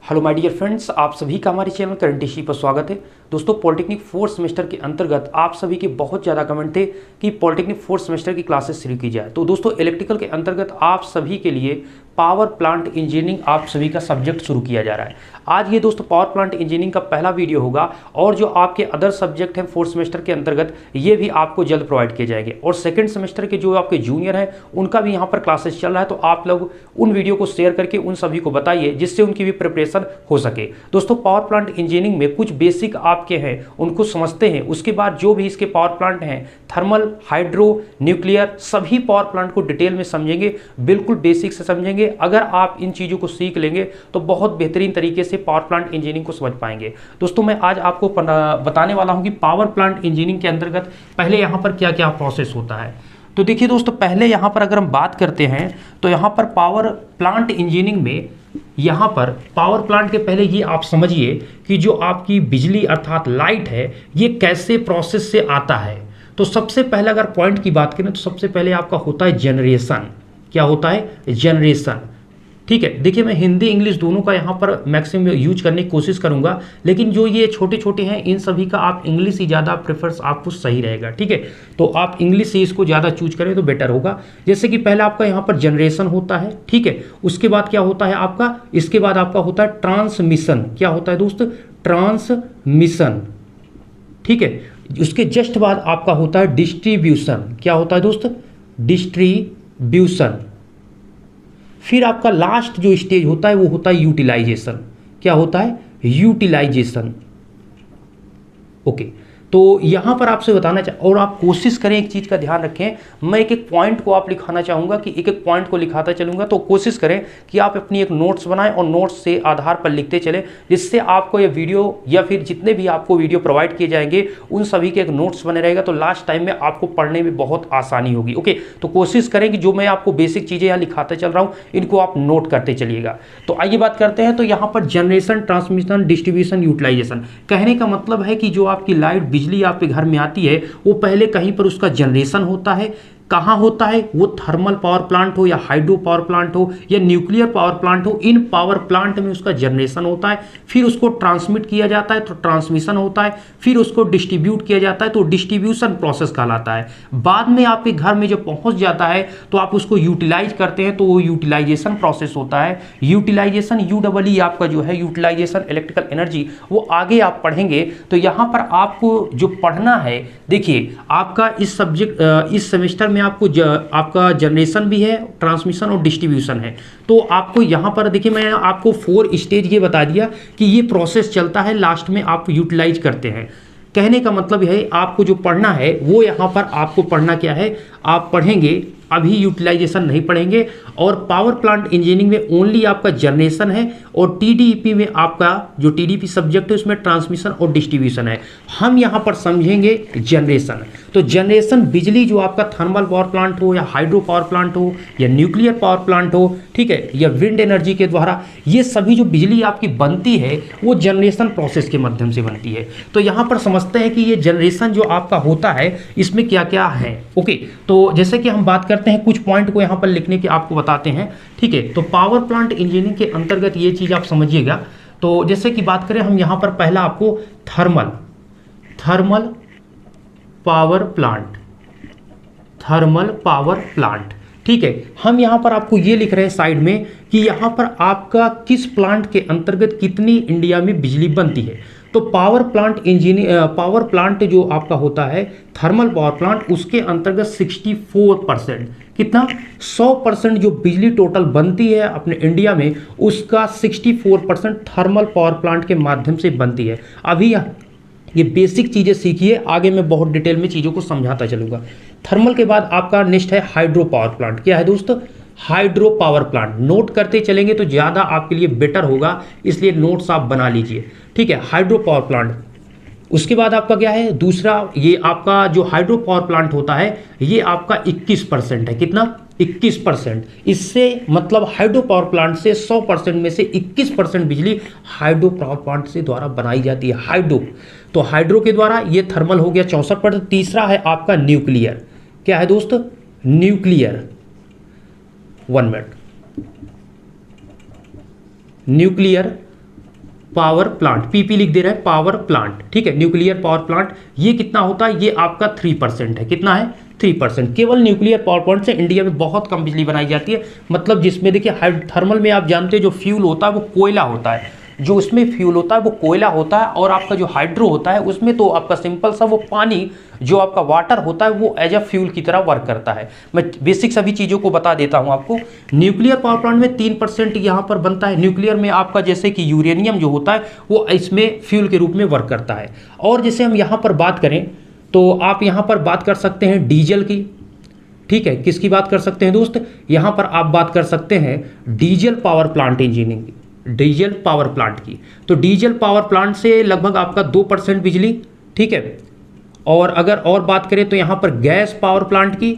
Hello my dear friends, आप सभी का हमारे चैनल करंट इश्यू पर स्वागत है। दोस्तों, पॉलिटेक्निक फोर्थ सेमेस्टर के अंतर्गत आप सभी के बहुत ज़्यादा कमेंट थे कि पॉलिटेक्निक फोर्थ सेमेस्टर की क्लासेस शुरू की जाए। तो दोस्तों, इलेक्ट्रिकल के अंतर्गत आप सभी के लिए पावर प्लांट इंजीनियरिंग आप सभी का सब्जेक्ट शुरू किया जा रहा है। आज ये दोस्तों पावर प्लांट इंजीनियरिंग का पहला वीडियो होगा और जो आपके अदर सब्जेक्ट हैं फोर्थ सेमेस्टर के अंतर्गत ये भी आपको जल्द प्रोवाइड किए जाएंगे। और सेकंड सेमेस्टर के जो आपके जूनियर हैं उनका भी यहाँ पर क्लासेस चल रहा है, तो आप लोग उन वीडियो को शेयर करके उन सभी को बताइए जिससे उनकी भी प्रिपरेशन हो सके। दोस्तों, पावर प्लांट इंजीनियरिंग में कुछ बेसिक आपके हैं उनको समझते हैं, उसके बाद जो भी इसके पावर प्लांट हैं थर्मल, हाइड्रो, न्यूक्लियर, सभी पावर प्लांट को डिटेल में समझेंगे, बिल्कुल बेसिक से समझेंगे। अगर आप इन चीज़ों को सीख लेंगे तो बहुत बेहतरीन तरीके से पावर प्लांट इंजीनियरिंग को समझ पाएंगे। दोस्तों, मैं आज आपको बताने वाला हूं कि पावर प्लांट इंजीनियरिंग के अंतर्गत पहले यहां पर क्या क्या प्रोसेस होता है। तो देखिए दोस्तों, पहले यहां पर अगर हम बात करते हैं तो यहां पर पावर प्लांट इंजीनियरिंग में यहाँ पर पावर प्लांट के पहले ये आप समझिए कि जो आपकी बिजली अर्थात लाइट है ये कैसे प्रोसेस से आता है। तो सबसे पहले अगर पॉइंट की बात करें तो सबसे पहले आपका होता है जनरेशन। क्या होता है? जनरेशन। ठीक है, देखिए मैं हिंदी इंग्लिश दोनों का यहाँ पर मैक्सिमम यूज करने की कोशिश करूँगा, लेकिन जो ये छोटे छोटे हैं इन सभी का आप इंग्लिश ही ज़्यादा प्रेफर्स आपको सही रहेगा। ठीक है, तो आप इंग्लिश से इसको ज़्यादा चूज करें तो बेटर होगा। जैसे कि पहले आपका यहाँ पर जनरेशन होता है, ठीक है, उसके बाद क्या होता है आपका, इसके बाद आपका होता है ट्रांसमिशन। क्या होता है दोस्त? ट्रांसमिशन। ठीक है, उसके जस्ट बाद आपका होता है डिस्ट्रीब्यूशन। क्या होता है दोस्त? डिस्ट्रीब्यूशन। फिर आपका लास्ट जो स्टेज होता है वो होता है यूटिलाइजेशन। क्या होता है? यूटिलाइजेशन। ओके, तो यहां पर आपसे बताना और आप कोशिश करें एक चीज का ध्यान रखें, मैं एक एक पॉइंट को आप लिखाना चाहूंगा कि एक एक पॉइंट को लिखाता चलूंगा, तो कोशिश करें कि आप अपनी एक नोट्स बनाएं और नोट्स से आधार पर लिखते चलें, जिससे आपको ये वीडियो या फिर जितने भी आपको वीडियो प्रोवाइड किए जाएंगे उन सभी के एक नोट्स बने रहेगा, तो लास्ट टाइम में आपको पढ़ने में बहुत आसानी होगी। ओके, तो कोशिश करें कि जो मैं आपको बेसिक चीजें यहाँ लिखाते चल रहा हूँ इनको आप नोट करते चलिएगा। तो आइए बात करते हैं। तो यहाँ पर जनरेशन, ट्रांसमिशन, डिस्ट्रीब्यूशन, यूटिलाइजेशन, कहने का मतलब है कि जो आपकी लाइट बिजली आपके घर में आती है वो पहले कहीं पर उसका जनरेशन होता है। कहां होता है वो? थर्मल पावर प्लांट हो या हाइड्रो पावर प्लांट हो या न्यूक्लियर पावर प्लांट हो, इन पावर प्लांट में उसका जनरेशन होता है, फिर उसको ट्रांसमिट किया जाता है तो ट्रांसमिशन होता है, फिर उसको डिस्ट्रीब्यूट किया जाता है तो डिस्ट्रीब्यूशन प्रोसेस कहलाता है। बाद में आपके घर में जब पहुंच जाता है तो आप उसको यूटिलाइज करते हैं तो वो यूटिलाइजेशन प्रोसेस होता है। यूटिलाइजेशन UEE आपका जो है यूटिलाइजेशन इलेक्ट्रिकल एनर्जी, वो आगे आप पढ़ेंगे। तो यहां पर आपको जो पढ़ना है, देखिए आपका इस सब्जेक्ट इस सेमेस्टर में आपको आपका जनरेशन भी है, ट्रांसमिशन और डिस्ट्रीब्यूशन है। तो आपको यहां पर देखिए मैं आपको 4 स्टेज ये बता दिया कि ये प्रोसेस चलता है, लास्ट में आप यूटिलाइज करते हैं। कहने का मतलब है आपको जो पढ़ना है वो यहां पर आपको पढ़ना क्या है, आप पढ़ेंगे, अभी यूटिलाइजेशन नहीं पढ़ेंगे। और पावर प्लांट इंजीनियरिंग में ओनली आपका जनरेशन है और TDP में आपका जो TDP सब्जेक्ट है उसमें ट्रांसमिशन और डिस्ट्रीब्यूशन है। हम यहां पर समझेंगे जनरेशन। तो जनरेशन बिजली जो आपका थर्मल पावर प्लांट हो या हाइड्रो पावर प्लांट हो या न्यूक्लियर पावर प्लांट हो, ठीक है, या विंड एनर्जी के द्वारा ये सभी जो बिजली आपकी बनती है वो जनरेशन प्रोसेस के माध्यम से बनती है। तो यहां पर समझते हैं कि ये जनरेशन जो आपका होता है इसमें क्या क्या है। ओके, तो जैसे कि हम बात करते हैं, कुछ पॉइंट को यहां पर लिखने के आपको बताते हैं। ठीक है, तो पावर प्लांट इंजीनियरिंग के अंतर्गत ये चीज आप समझिएगा। तो जैसे कि बात करें हम यहां पर पहला आपको थर्मल पावर प्लांट, ठीक है, हम यहां पर आपको ये लिख रहे हैं साइड में कि यहां पर आपका किस प्लांट के अंतर्गत कितनी इंडिया में बिजली बनती है। तो पावर प्लांट जो आपका होता है थर्मल पावर प्लांट, उसके अंतर्गत 64%, कितना? 100% जो बिजली टोटल बनती है अपने इंडिया में उसका 64% थर्मल पावर प्लांट के माध्यम से बनती है। अभी ये बेसिक चीजें सीखिए, आगे मैं बहुत डिटेल में चीजों को समझाता चलूंगा। थर्मल के बाद आपका नेक्स्ट है हाइड्रो पावर प्लांट। क्या है दोस्त? Hydro power plant. नोट करते चलेंगे तो ज्यादा आपके लिए बेटर होगा, इसलिए नोट्स आप बना लीजिए। ठीक है, हाइड्रो पावर प्लांट। उसके बाद आपका क्या है दूसरा, ये आपका जो हाइड्रो पावर प्लांट होता है ये आपका 21% है। कितना? 21%। इससे मतलब हाइड्रो पावर प्लांट से 100% में से 21% बिजली हाइड्रो पावर प्लांट से द्वारा बनाई जाती है। हाइड्रो, तो हाइड्रो के द्वारा ये थर्मल हो गया 64%। तीसरा है आपका न्यूक्लियर। क्या है दोस्त? Nuclear. 1 minute. Nuclear power plant, PP लिख दे रहे हैं, पावर प्लांट, ठीक है, न्यूक्लियर पावर प्लांट, ये कितना होता है, ये आपका 3% है, कितना है 3%। केवल न्यूक्लियर पावर प्लांट से इंडिया में बहुत कम बिजली बनाई जाती है, मतलब जिसमें देखिए थर्मल में आप जानते हैं जो फ्यूल होता है वो कोयला होता है, जो उसमें फ्यूल होता है वो कोयला होता है, और आपका जो हाइड्रो होता है उसमें तो आपका सिंपल सा वो पानी जो आपका वाटर होता है वो एज अ फ्यूल की तरह वर्क करता है। मैं बेसिक सभी चीज़ों को बता देता हूं आपको। न्यूक्लियर पावर प्लांट में 3% यहाँ पर बनता है। न्यूक्लियर में आपका जैसे कि यूरेनियम जो होता है वो इसमें फ्यूल के रूप में वर्क करता है। और जैसे हम यहाँ पर बात करें तो आप यहाँ पर बात कर सकते हैं डीजल की, ठीक है, किसकी बात कर सकते हैं दोस्त, यहाँ पर आप बात कर सकते हैं डीजल पावर प्लांट इंजीनियरिंग की, डीजल पावर प्लांट की। तो डीजल पावर प्लांट से लगभग आपका 2% बिजली, ठीक है। और अगर और बात करें तो यहाँ पर गैस पावर प्लांट की,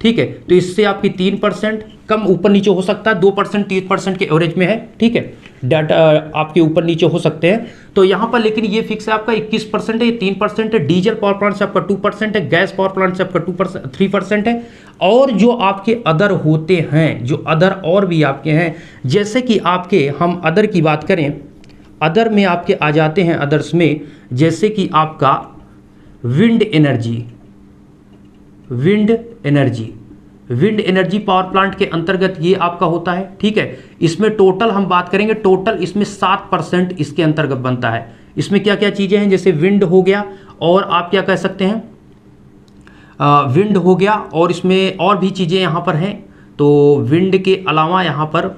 ठीक है, तो इससे आपकी 3%, कम ऊपर नीचे हो सकता है, 2% 3% के एवरेज में है, ठीक है, डाटा आपके ऊपर नीचे हो सकते हैं। तो यहाँ पर लेकिन ये फिक्स है आपका 21% है, ये 3% है। डीजल पावर प्लांट से आपका 2% है, गैस पावर प्लांट से आपका 3% है। और जो आपके अदर होते हैं, जो अदर और भी आपके हैं, जैसे कि आपके हम अदर की बात करें, अदर में आपके आ जाते हैं, अदर्स में जैसे कि आपका wind energy, wind energy, wind energy power plant के अंतर्गत ये आपका होता है, ठीक है। इसमें टोटल हम बात करेंगे, टोटल इसमें 7% इसके अंतर्गत बनता है। इसमें क्या क्या चीज़ें हैं, जैसे विंड हो गया, और आप क्या कह सकते हैं, विंड हो गया, और इसमें और भी चीज़ें यहाँ पर हैं। तो विंड के अलावा यहाँ पर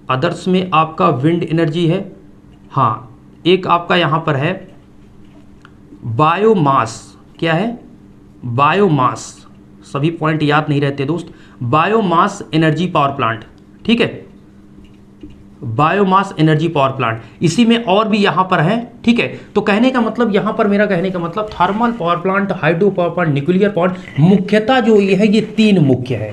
अदर्स में आपका विंड एनर्जी है, हाँ, एक आपका यहाँ पर है बायोमास, क्या है, बायोमास, सभी पॉइंट याद नहीं रहते दोस्त, बायोमास एनर्जी पावर प्लांट, ठीक है, बायोमास एनर्जी पावर प्लांट, इसी में और भी यहाँ पर है, ठीक है। तो कहने का मतलब यहाँ पर, मेरा कहने का मतलब thermal power plant, hydro power plant, nuclear power, मुख्यतः जो ये है ये 3 मुख्य है,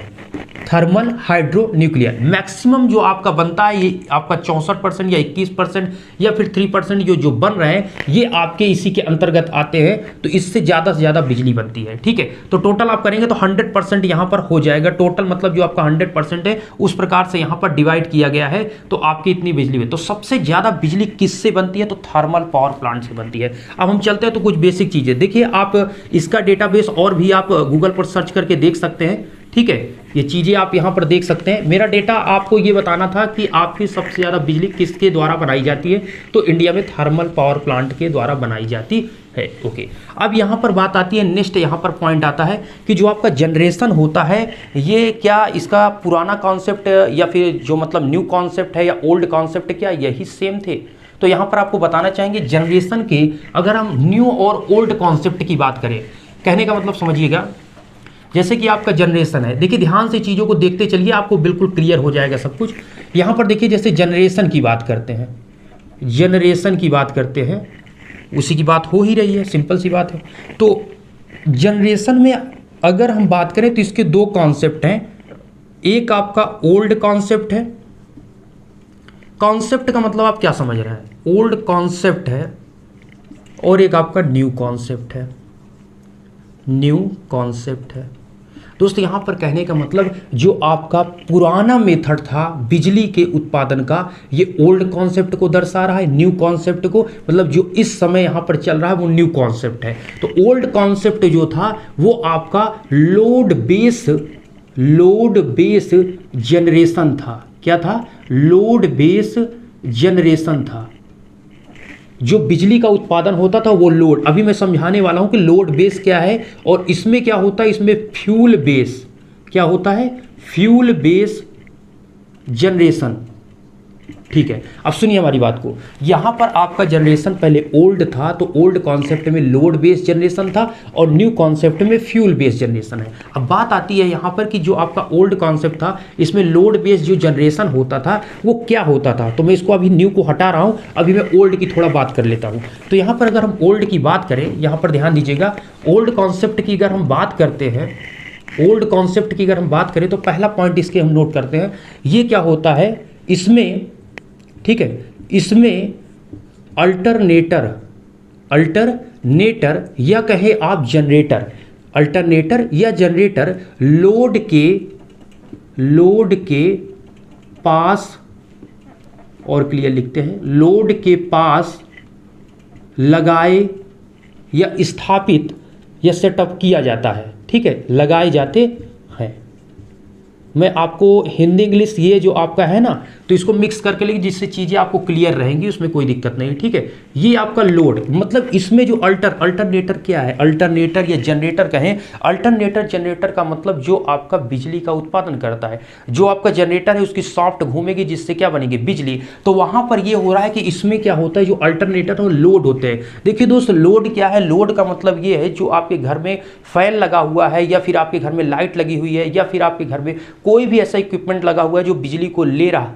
थर्मल, हाइड्रो, न्यूक्लियर। मैक्सिमम जो आपका बनता है ये आपका 64% या 21% या फिर 3% जो बन रहे हैं ये आपके इसी के अंतर्गत आते हैं। तो इससे ज़्यादा से ज़्यादा बिजली बनती है, ठीक है। तो टोटल आप करेंगे तो 100% यहाँ पर हो जाएगा। टोटल मतलब जो आपका 100% है उस प्रकार से यहाँ पर डिवाइड किया गया है, तो आपकी इतनी बिजली है। तो सबसे ज़्यादा बिजली किससे बनती है, तो थर्मल पावर प्लांट से बनती है। अब हम चलते हैं तो कुछ बेसिक चीज़ें देखिए, आप इसका डेटाबेस और भी आप गूगल पर सर्च करके देख सकते हैं, ठीक है। ये चीज़ें आप यहाँ पर देख सकते हैं। मेरा डेटा आपको ये बताना था कि आपकी सबसे ज़्यादा बिजली किसके द्वारा बनाई जाती है, तो इंडिया में थर्मल पावर प्लांट के द्वारा बनाई जाती है। ओके, अब यहाँ पर बात आती है, नेक्स्ट यहाँ पर पॉइंट आता है कि जो आपका जनरेशन होता है ये क्या इसका पुराना कॉन्सेप्ट या फिर जो मतलब न्यू कॉन्सेप्ट है या ओल्ड कॉन्सेप्ट, क्या यही सेम थे। तो यहाँ पर आपको बताना चाहेंगे जनरेशन के, अगर हम न्यू और ओल्ड कॉन्सेप्ट की बात करें, कहने का मतलब समझिएगा, जैसे कि आपका जनरेशन है, देखिए ध्यान से चीज़ों को देखते चलिए, आपको बिल्कुल क्लियर हो जाएगा सब कुछ। यहाँ पर देखिए जैसे जनरेशन की बात करते हैं, जनरेशन की बात करते हैं, उसी की बात हो ही रही है, सिंपल सी बात है। तो जनरेशन में अगर हम बात करें तो इसके 2 कॉन्सेप्ट हैं, एक आपका ओल्ड कॉन्सेप्ट है, कॉन्सेप्ट का मतलब आप क्या समझ रहे हैं, ओल्ड कॉन्सेप्ट है, और एक आपका न्यू कॉन्सेप्ट है, न्यू कॉन्सेप्ट है। दोस्तों यहाँ पर कहने का मतलब जो आपका पुराना मेथड था बिजली के उत्पादन का, ये ओल्ड कॉन्सेप्ट को दर्शा रहा है, न्यू कॉन्सेप्ट को, मतलब जो इस समय यहाँ पर चल रहा है वो न्यू कॉन्सेप्ट है। तो ओल्ड कॉन्सेप्ट जो था वो आपका लोड बेस जनरेशन था। क्या था, लोड बेस जनरेशन था। जो बिजली का उत्पादन होता था वो लोड, अभी मैं समझाने वाला हूं कि लोड बेस क्या है, और इसमें क्या होता है, इसमें फ्यूल बेस, क्या होता है, फ्यूल बेस जनरेशन, ठीक है। अब सुनिए हमारी बात को, यहाँ पर आपका जनरेशन पहले ओल्ड था, तो ओल्ड कॉन्सेप्ट में लोड बेस्ड जनरेशन था और न्यू कॉन्सेप्ट में फ्यूल बेस्ड जनरेशन है। अब बात आती है यहाँ पर कि जो आपका ओल्ड कॉन्सेप्ट था इसमें लोड बेस्ड जो जनरेशन होता था वो क्या होता था, तो मैं इसको अभी न्यू को हटा रहा हूँ, अभी मैं ओल्ड की थोड़ा बात कर लेता हूँ। तो यहाँ पर अगर हम ओल्ड की बात करें, यहाँ पर ध्यान दीजिएगा, ओल्ड कॉन्सेप्ट की अगर हम बात करते हैं, ओल्ड कॉन्सेप्ट की अगर हम बात करें तो पहला पॉइंट इसके हम नोट करते हैं, ये क्या होता है, इसमें, ठीक है, इसमें अल्टरनेटर या कहे आप जनरेटर, अल्टरनेटर या जनरेटर लोड के पास, और क्लियर लिखते हैं, लोड के पास लगाए या स्थापित या सेटअप किया जाता है। ठीक है, लगाए जाते हैं। मैं आपको हिंदी इंग्लिश ये जो आपका है ना, तो इसको मिक्स करके लेंगे जिससे चीज़ें आपको क्लियर रहेंगी, उसमें कोई दिक्कत नहीं। ठीक है, ये आपका लोड, मतलब इसमें जो अल्टरनेटर क्या है, अल्टरनेटर या जनरेटर कहें, अल्टरनेटर जनरेटर का मतलब जो आपका बिजली का उत्पादन करता है। जो आपका जनरेटर है उसकी सॉफ्ट घूमेगी जिससे क्या बनेगी, बिजली। तो वहां पर ये हो रहा है कि इसमें क्या होता है, जो अल्टरनेटर हो लोड होते हैं। देखिए दोस्त, लोड क्या है, लोड का मतलब ये है जो आपके घर में फैन लगा हुआ है, या फिर आपके घर में लाइट लगी हुई है, या फिर आपके घर में कोई भी ऐसा इक्विपमेंट लगा हुआ है जो बिजली को ले रहा है,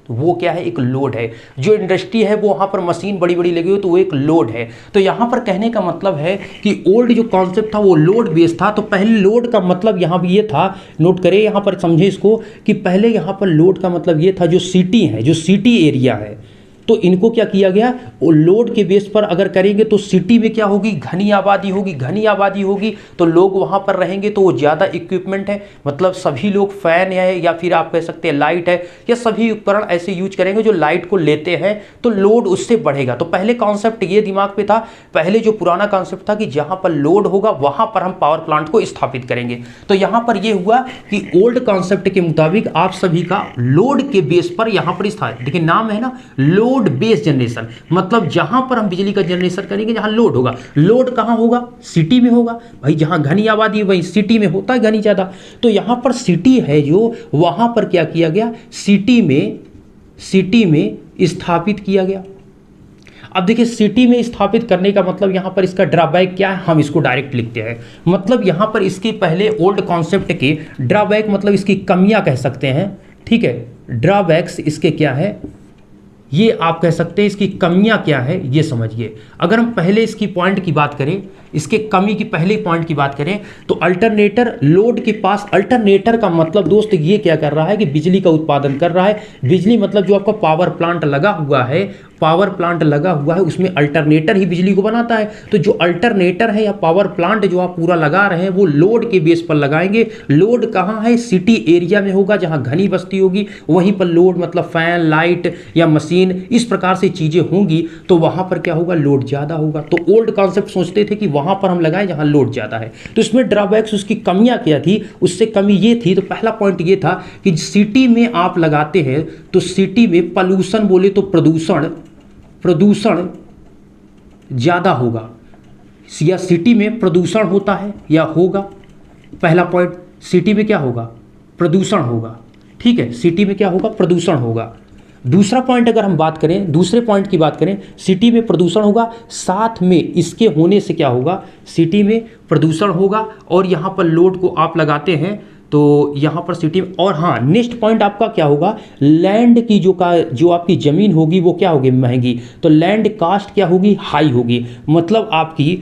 तो वो क्या है, एक लोड है। जो इंडस्ट्री है वो वहां पर मशीन बड़ी बड़ी लगी हुई, तो वो एक लोड है। तो यहां पर कहने का मतलब है कि ओल्ड जो कॉन्सेप्ट था वो लोड बेस्ड था। तो पहले लोड का मतलब यहां भी ये था, नोट करें यहां पर, समझे इसको, कि पहले यहां पर लोड का मतलब ये था जो सिटी है, जो सिटी एरिया है, तो इनको क्या किया गया, वो लोड के बेस पर अगर करेंगे तो सिटी में क्या होगी, घनी आबादी होगी। घनी आबादी होगी तो लोग वहां पर रहेंगे, तो वो ज़्यादा इक्विपमेंट है, मतलब सभी लोग फैन है, या फिर आप कह सकते हैं लाइट है, या सभी उपकरण ऐसे यूज करेंगे जो लाइट को लेते हैं, तो लोड उससे बढ़ेगा। तो पहले कॉन्सेप्ट ये दिमाग पे था, पहले जो पुराना कॉन्सेप्ट था कि जहां पर लोड होगा वहां पर हम पावर प्लांट को स्थापित करेंगे। तो यहां पर यह हुआ कि ओल्ड कॉन्सेप्ट के मुताबिक आप सभी का लोड के बेस पर यहां पर स्थापित, देखिए नाम है ना, लोड बेस्ड जनरेशन, मतलब जहां पर हम बिजली का जनरेशन करेंगे जहां लोड होगा। लोड कहां होगा, सिटी में होगा भाई, जहां घनी आबादी वहीं सिटी में होता है घनी ज्यादा। तो यहां पर सिटी है जो, वहां पर क्या किया गया, सिटी में स्थापित किया गया। अब देखिए, सिटी में स्थापित करने का मतलब यहां पर इसका ड्रॉबैक क्या है, हम इसको डायरेक्ट लिखते हैं। मतलब यहां पर इसके पहले ओल्ड कॉन्सेप्ट के ड्रॉबैक, मतलब इसकी कमियां कह सकते हैं। ठीक है, ड्रॉबैक्स इसके क्या है, ये आप कह सकते हैं इसकी कमियां क्या है, ये समझिए। अगर हम पहले इसकी पॉइंट की बात करें, इसके कमी की पहले पॉइंट की बात करें, तो अल्टरनेटर लोड के पास, अल्टरनेटर का मतलब दोस्त ये क्या कर रहा है कि बिजली का उत्पादन कर रहा है। बिजली मतलब जो आपका पावर प्लांट लगा हुआ है, पावर प्लांट लगा हुआ है उसमें अल्टरनेटर ही बिजली को बनाता है। तो जो अल्टरनेटर है या पावर प्लांट जो आप पूरा लगा रहे हैं वो लोड के बेस पर लगाएंगे। लोड कहाँ है, सिटी एरिया में होगा, जहां घनी बस्ती होगी वहीं पर लोड, मतलब फैन, लाइट या मशीन, इस प्रकार से चीजें होंगी, तो वहां पर क्या होगा, लोड ज्यादा होगा। तो ओल्ड कॉन्सेप्ट सोचते थे कि वहां पर हम लगाएं जहां लोड ज्यादा है। तो इसमें ड्रॉबैक्स, उसकी कमियां क्या थी, उससे कमी ये थी, तो पहला पॉइंट ये था कि सिटी में आप लगाते हैं तो सिटी में पॉल्यूशन, बोले तो प्रदूषण ज़्यादा होगा, या सिटी में प्रदूषण होता है या होगा। पहला पॉइंट, सिटी में क्या होगा, प्रदूषण होगा। ठीक है, सिटी में क्या होगा, प्रदूषण होगा। दूसरा पॉइंट अगर हम बात करें, दूसरे पॉइंट की बात करें, सिटी में प्रदूषण होगा, साथ में इसके होने से क्या होगा, सिटी में प्रदूषण होगा और यहाँ पर लोड को आप लगाते हैं तो यहाँ पर सिटी में। और हाँ, नेक्स्ट पॉइंट आपका क्या होगा, लैंड की जो आपकी ज़मीन होगी वो क्या होगी, महंगी। तो लैंड कास्ट क्या होगी, हाई होगी। मतलब आपकी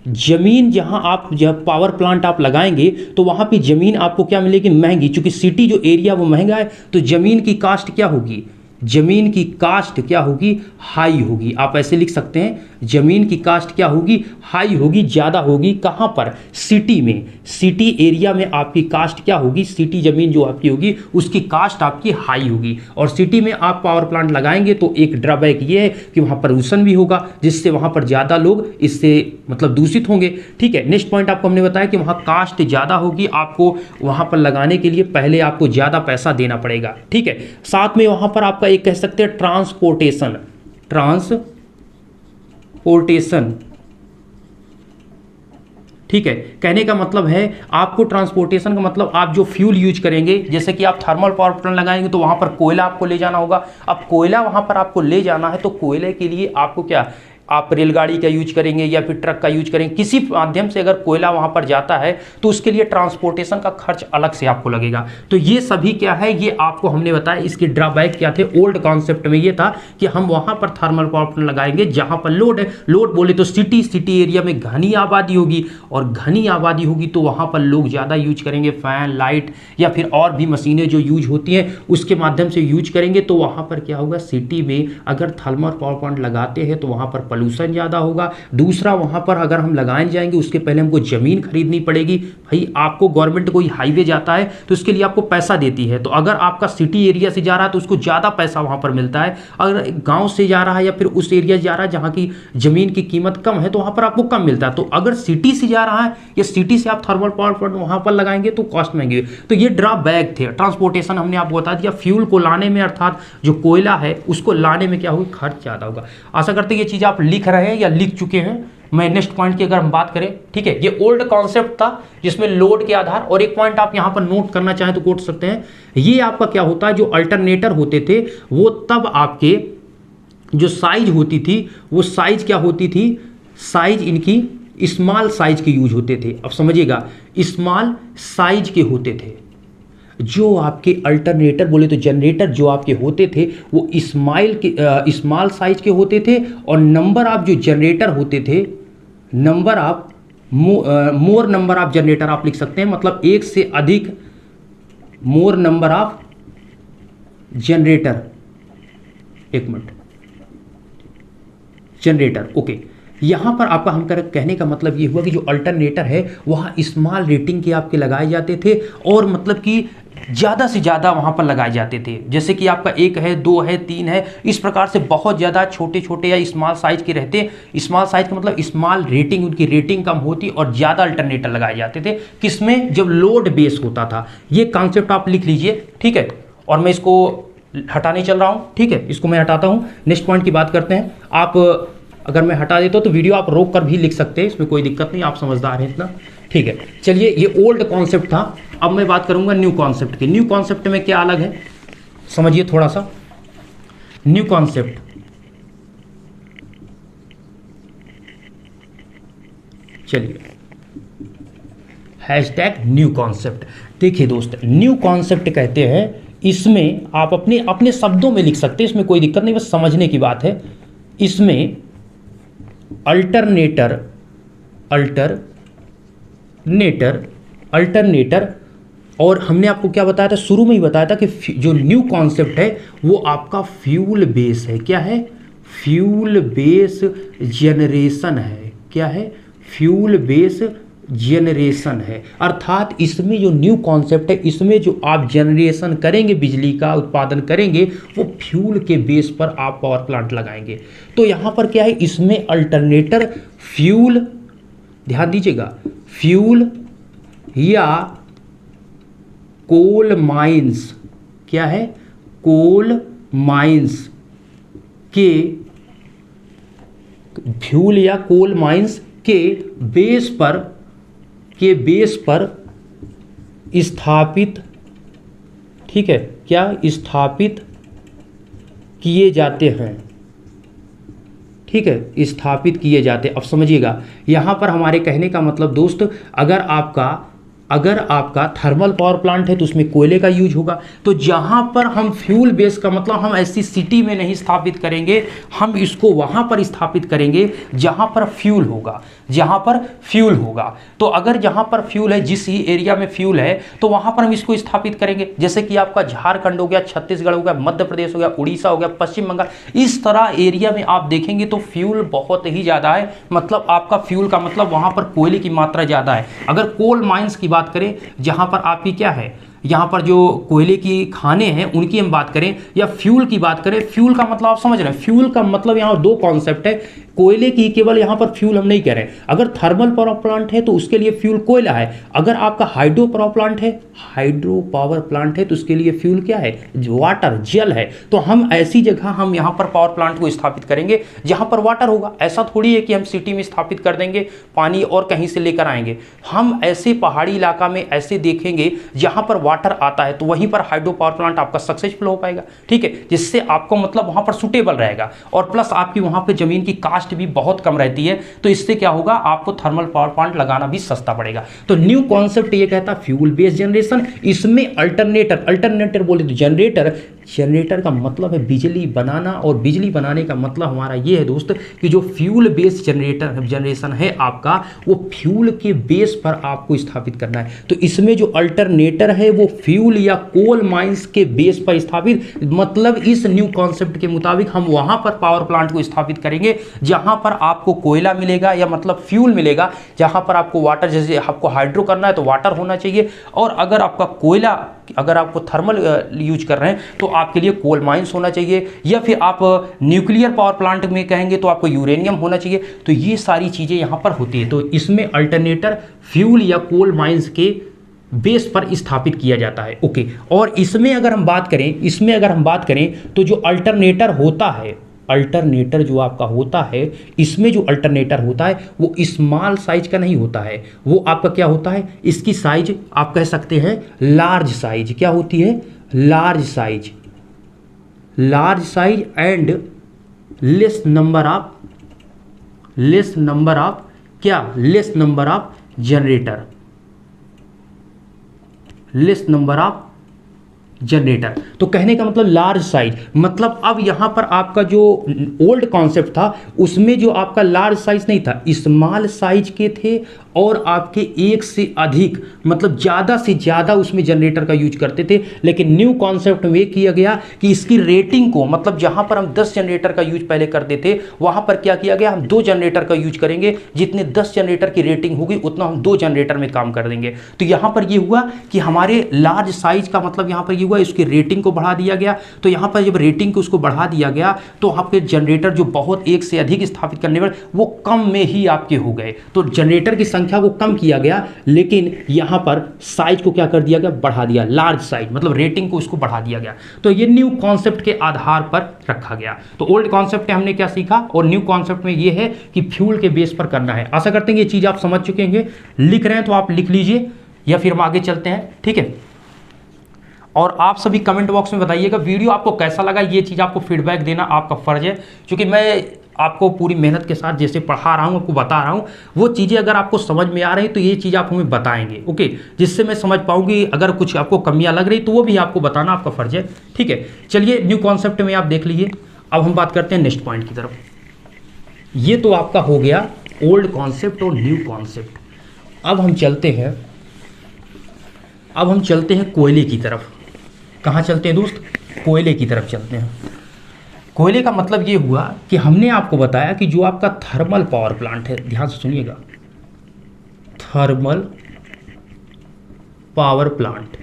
ज़मीन, जहाँ आप जब पावर प्लांट आप लगाएंगे तो वहाँ पे ज़मीन आपको क्या मिलेगी, महंगी। चूँकि सिटी जो एरिया वो महंगा है तो ज़मीन की कास्ट क्या होगी, जमीन की कास्ट क्या होगी, हाई होगी। आप ऐसे लिख सकते हैं, जमीन की कास्ट क्या होगी, हाई होगी, ज़्यादा होगी। कहाँ पर, सिटी में, सिटी एरिया में आपकी कास्ट क्या होगी, सिटी जमीन जो आपकी होगी उसकी कास्ट आपकी हाई होगी। और सिटी में आप पावर प्लांट लगाएंगे तो एक ड्रॉबैक ये है कि वहाँ प्रदूषण भी होगा, जिससे वहाँ पर ज़्यादा लोग इससे मतलब दूषित होंगे। ठीक है, नेक्स्ट पॉइंट आपको हमने बताया कि वहाँ कास्ट ज़्यादा होगी, आपको वहाँ पर लगाने के लिए पहले आपको ज़्यादा पैसा देना पड़ेगा। ठीक है, साथ में वहाँ पर आपका एक कह सकते हैं ट्रांसपोर्टेशन, ठीक है। कहने का मतलब है आपको ट्रांसपोर्टेशन का मतलब आप जो फ्यूल यूज करेंगे, जैसे कि आप थर्मल पावर प्लांट लगाएंगे तो वहां पर कोयला आपको ले जाना होगा। अब कोयला वहां पर आपको ले जाना है तो कोयले के लिए आपको क्या, आप रेलगाड़ी का यूज करेंगे या फिर ट्रक का यूज करेंगे, किसी माध्यम से अगर कोयला वहां पर जाता है तो उसके लिए ट्रांसपोर्टेशन का खर्च अलग से आपको लगेगा। तो ये सभी क्या है, ये आपको हमने बताया। इसके ड्रॉबैक क्या थे, ओल्ड कॉन्सेप्ट में ये था कि हम वहां पर थर्मल पावर प्लांट लगाएंगे जहां पर लोड है। लोड बोले तो सिटी एरिया में घनी आबादी होगी, और घनी आबादी होगी तो वहां पर लोग ज़्यादा यूज करेंगे, फैन, लाइट या फिर और भी मशीनें जो यूज होती हैं उसके माध्यम से यूज करेंगे। तो वहां पर क्या होगा, सिटी में अगर थर्मल पावर प्लांट लगाते हैं तो वहां पर पॉल्यूशन ज़्यादा होगा। दूसरा, वहाँ पर अगर हम लगाने जाएंगे उसके पहले हमको ज़मीन खरीदनी पड़ेगी। भाई आपको गवर्नमेंट कोई हाईवे जाता है तो उसके लिए आपको पैसा देती है, तो अगर आपका सिटी एरिया से जा रहा है तो उसको ज़्यादा पैसा वहाँ पर मिलता है। अगर गाँव से जा रहा है या फिर उस एरिया से जा रहा है जहाँ की ज़मीन की कीमत कम है तो वहाँ पर आपको कम मिलता है। तो अगर सिटी से जा रहा है या सिटी से आप थर्मल पावर प्लांट वहाँ पर लगाएंगे तो कॉस्ट महंगी। तो ये ड्रॉबैक थे। ट्रांसपोर्टेशन हमने आपको बता दिया, फ्यूल को लाने में अर्थात जो कोयला है उसको लाने में क्या होगा, खर्च ज़्यादा होगा। आशा करते हैं ये चीज़ आप लिख रहे हैं या लिख चुके हैं। मैं नेक्स्ट पॉइंट की अगर हम बात करें, ठीक है, ये ओल्ड कॉन्सेप्ट था जिसमें लोड के आधार, और एक पॉइंट आप यहां पर नोट करना चाहें तो कोट सकते हैं। ये आपका क्या होता है, जो अल्टरनेटर होते थे वो तब आपके जो साइज होती थी वो साइज क्या होती थी, साइज इनकी स्मॉल साइज के यूज होते थे। अब समझिएगा, स्मॉल साइज के होते थे। जो आपके अल्टरनेटर बोले तो जनरेटर जो आपके होते थे वो स्मॉल साइज के होते थे, और नंबर ऑफ जो जनरेटर होते थे, number of more number of generator आप लिख सकते हैं, मतलब एक से अधिक मोर नंबर ऑफ जनरेटर, एक मिनट, जनरेटर। ओके, यहाँ पर आपका हम कहने का मतलब ये हुआ कि जो अल्टरनेटर है वहाँ स्मॉल रेटिंग के आपके लगाए जाते थे, और मतलब कि ज़्यादा से ज़्यादा वहाँ पर लगाए जाते थे। जैसे कि आपका 1 है, 2 है, 3 है, इस प्रकार से बहुत ज़्यादा छोटे छोटे या स्मॉल साइज के रहते। स्मॉल साइज का मतलब स्मॉल रेटिंग, उनकी रेटिंग कम होती और ज़्यादा अल्टरनेटर लगाए जाते थे। किसमें, जब लोड बेस होता था। ये कॉन्सेप्ट आप लिख लीजिए, ठीक है। और मैं इसको हटाने चल रहा हूँ, ठीक है, इसको मैं हटाता हूँ। नेक्स्ट पॉइंट की बात करते हैं। आप अगर मैं हटा देता हूँ तो वीडियो आप रोक कर भी लिख सकते हैं, इसमें कोई दिक्कत नहीं, आप समझदार हैं इतना, ठीक है। चलिए, ये ओल्ड कॉन्सेप्ट था। अब मैं बात करूंगा न्यू कॉन्सेप्ट की। न्यू कॉन्सेप्ट में क्या अलग है समझिए थोड़ा सा। न्यू कॉन्सेप्ट, चलिए, हैशटैग न्यू कॉन्सेप्ट। देखिए दोस्त, न्यू कॉन्सेप्ट कहते हैं, इसमें आप अपने अपने शब्दों में लिख सकते हैं, इसमें कोई दिक्कत नहीं, बस समझने की बात है। इसमें अल्टरनेटर और हमने आपको क्या बताया था, शुरू में ही बताया था कि जो न्यू कॉन्सेप्ट है वो आपका फ्यूल बेस है। क्या है, फ्यूल बेस जनरेशन है। क्या है, फ्यूल बेस जनरेशन है। अर्थात इसमें जो न्यू कॉन्सेप्ट है, इसमें जो आप जनरेशन करेंगे, बिजली का उत्पादन करेंगे, वो फ्यूल के बेस पर आप पावर प्लांट लगाएंगे। तो यहाँ पर क्या है, इसमें अल्टरनेटर फ्यूल, ध्यान दीजिएगा, फ्यूल या कोल माइंस, क्या है, कोल माइंस के, फ्यूल या कोल माइंस के बेस पर स्थापित, ठीक है, क्या स्थापित किए जाते हैं, ठीक है, स्थापित किए जाते। अब समझिएगा, यहां पर हमारे कहने का मतलब दोस्त, अगर आपका थर्मल पावर प्लांट है तो उसमें कोयले का यूज होगा। तो जहां पर हम फ्यूल बेस का मतलब हम ऐसी सिटी में नहीं स्थापित करेंगे, हम इसको वहां पर स्थापित करेंगे जहां पर फ्यूल होगा, जहां पर फ्यूल होगा। तो अगर जहां पर फ्यूल है, जिस ही एरिया में फ्यूल है, तो वहां पर हम इसको स्थापित करेंगे। जैसे कि आपका झारखंड हो गया, छत्तीसगढ़ हो गया, मध्य प्रदेश हो गया, उड़ीसा हो गया, पश्चिम बंगाल, इस तरह एरिया में आप देखेंगे तो फ्यूल बहुत ही ज़्यादा है। मतलब आपका फ्यूल का मतलब वहां पर कोयले की मात्रा ज़्यादा है। अगर कोल माइंस की बात करें, जहां पर आपकी क्या है, यहाँ पर जो कोयले की खाने हैं उनकी हम बात करें, या फ्यूल की बात करें, फ्यूल का मतलब आप समझ रहे हैं, फ्यूल का मतलब यहाँ दो कॉन्सेप्ट है। कोयले की केवल यहाँ पर फ्यूल हम नहीं कह रहे हैं। अगर थर्मल पावर प्लांट है तो उसके लिए फ्यूल कोयला है। अगर आपका हाइड्रो पावर प्लांट है तो उसके लिए फ्यूल क्या है, वाटर, जल है। तो हम ऐसी जगह हम यहाँ पर पावर प्लांट को स्थापित करेंगे जहाँ पर वाटर होगा। ऐसा थोड़ी है कि हम सिटी में स्थापित कर देंगे, पानी और कहीं से लेकर आएंगे। हम ऐसे पहाड़ी इलाका में ऐसे देखेंगे जहाँ पर वाटर आता है, तो वहीं पर हाइड्रो पावर प्लांट आपका सक्सेसफुल हो पाएगा, ठीक है, जिससे आपको मतलब वहाँ पर सुटेबल रहेगा। और प्लस आपकी वहाँ पर जमीन की कास्ट भी बहुत कम रहती है, तो इससे क्या होगा, आपको थर्मल पावर प्लांट लगाना भी सस्ता पड़ेगा। तो न्यू कॉन्सेप्ट ये कहता है फ्यूल बेस्ड जनरेशन। इसमें अल्टरनेटर बोले तो जनरेटर जनरेटर का मतलब है बिजली बनाना, और बिजली बनाने का मतलब हमारा ये है दोस्त कि जो फ्यूल बेस्ड जनरेशन है आपका, वो फ्यूल के बेस पर आपको स्थापित करना है। तो इसमें जो अल्टरनेटर है वो फ्यूल या कोल माइंस के बेस पर स्थापित, मतलब इस न्यू कॉन्सेप्ट के मुताबिक हम वहां पर पावर प्लांट को स्थापित करेंगे जहां पर आपको कोयला मिलेगा या मतलब फ्यूल मिलेगा, जहां पर आपको वाटर, जैसे आपको हाइड्रो करना है तो वाटर होना चाहिए, और अगर आपका कोयला, अगर आपको थर्मल यूज कर रहे हैं तो आपके लिए कोल माइंस होना चाहिए, या फिर आप न्यूक्लियर पावर प्लांट में कहेंगे तो आपको यूरेनियम होना चाहिए। तो ये सारी चीज़ें यहाँ पर होती है। तो इसमें अल्टरनेटर फ्यूल या कोल माइंस के बेस पर स्थापित किया जाता है। ओके, और इसमें अगर हम बात करें तो जो अल्टरनेटर होता है, अल्टरनेटर जो आपका होता है, इसमें जो अल्टरनेटर होता है वो स्मॉल साइज का नहीं होता है, वो आपका क्या होता है, इसकी साइज आप कह सकते हैं लार्ज साइज। क्या होती है? Large size and less number of generator, less number of generator. तो कहने का मतलब लार्ज साइज, मतलब अब यहां पर आपका जो ओल्ड कॉन्सेप्ट था उसमें जो आपका लार्ज साइज नहीं था, स्मॉल साइज के थे, और आपके एक से अधिक मतलब ज़्यादा से ज़्यादा उसमें जनरेटर का यूज करते थे। लेकिन न्यू कॉन्सेप्ट में किया गया कि इसकी रेटिंग को, मतलब जहां पर हम 10 जनरेटर का यूज पहले करते थे, वहां पर क्या किया गया, हम 2 जनरेटर का यूज करेंगे, जितने 10 जनरेटर की रेटिंग होगी उतना हम 2 जनरेटर में काम कर देंगे। तो यहां पर यह हुआ कि हमारे लार्ज साइज का मतलब यहां पर यह हुआ इसकी रेटिंग को बढ़ा दिया गया। तो यहां पर जब रेटिंग को उसको बढ़ा दिया गया तो आपके जनरेटर जो बहुत एक से अधिक स्थापित करने वाले वो कम में ही आपके हो गए। तो जनरेटर की संख्या को कम किया गया, लेकिन यहां पर साइज को क्या कर दिया गया, बढ़ा दिया, लार्ज साइज मतलब रेटिंग को उसको बढ़ा दिया गया। तो ये न्यू कॉन्सेप्ट के आधार पर रखा गया। तो ओल्ड कॉन्सेप्ट में हमने क्या सीखा, और न्यू कॉन्सेप्ट में ये है कि फ्यूल के बेस पर करना है। आशा करते हैं ये चीज आप समझ चुके होंगे। लिख रहे हैं तो आप लिख लीजिए, या फिर हम आगे चलते हैं, ठीक है। और आप सभी कमेंट बॉक्स में बताइएगा वीडियो आपको कैसा लगा, ये चीज़ आपको फीडबैक देना आपका फ़र्ज है, क्योंकि मैं आपको पूरी मेहनत के साथ जैसे पढ़ा रहा हूँ, आपको बता रहा हूँ, वो चीज़ें अगर आपको समझ में आ रही तो ये चीज़ आप हमें बताएंगे, ओके, जिससे मैं समझ पाऊँगी। अगर कुछ आपको कमियाँ लग रही तो वो भी आपको बताना आपका फ़र्ज है, ठीक है। चलिए न्यू कॉन्सेप्ट में आप देख लीजिए। अब हम बात करते हैं नेक्स्ट पॉइंट की तरफ। ये तो आपका हो गया ओल्ड कॉन्सेप्ट और न्यू कॉन्सेप्ट। अब हम चलते हैं कोयले की तरफ। कहाँ चलते हैं दोस्त? कोयले की तरफ चलते हैं। कोयले का मतलब ये हुआ कि हमने आपको बताया कि जो आपका थर्मल पावर प्लांट है, ध्यान से सुनिएगा, थर्मल पावर प्लांट,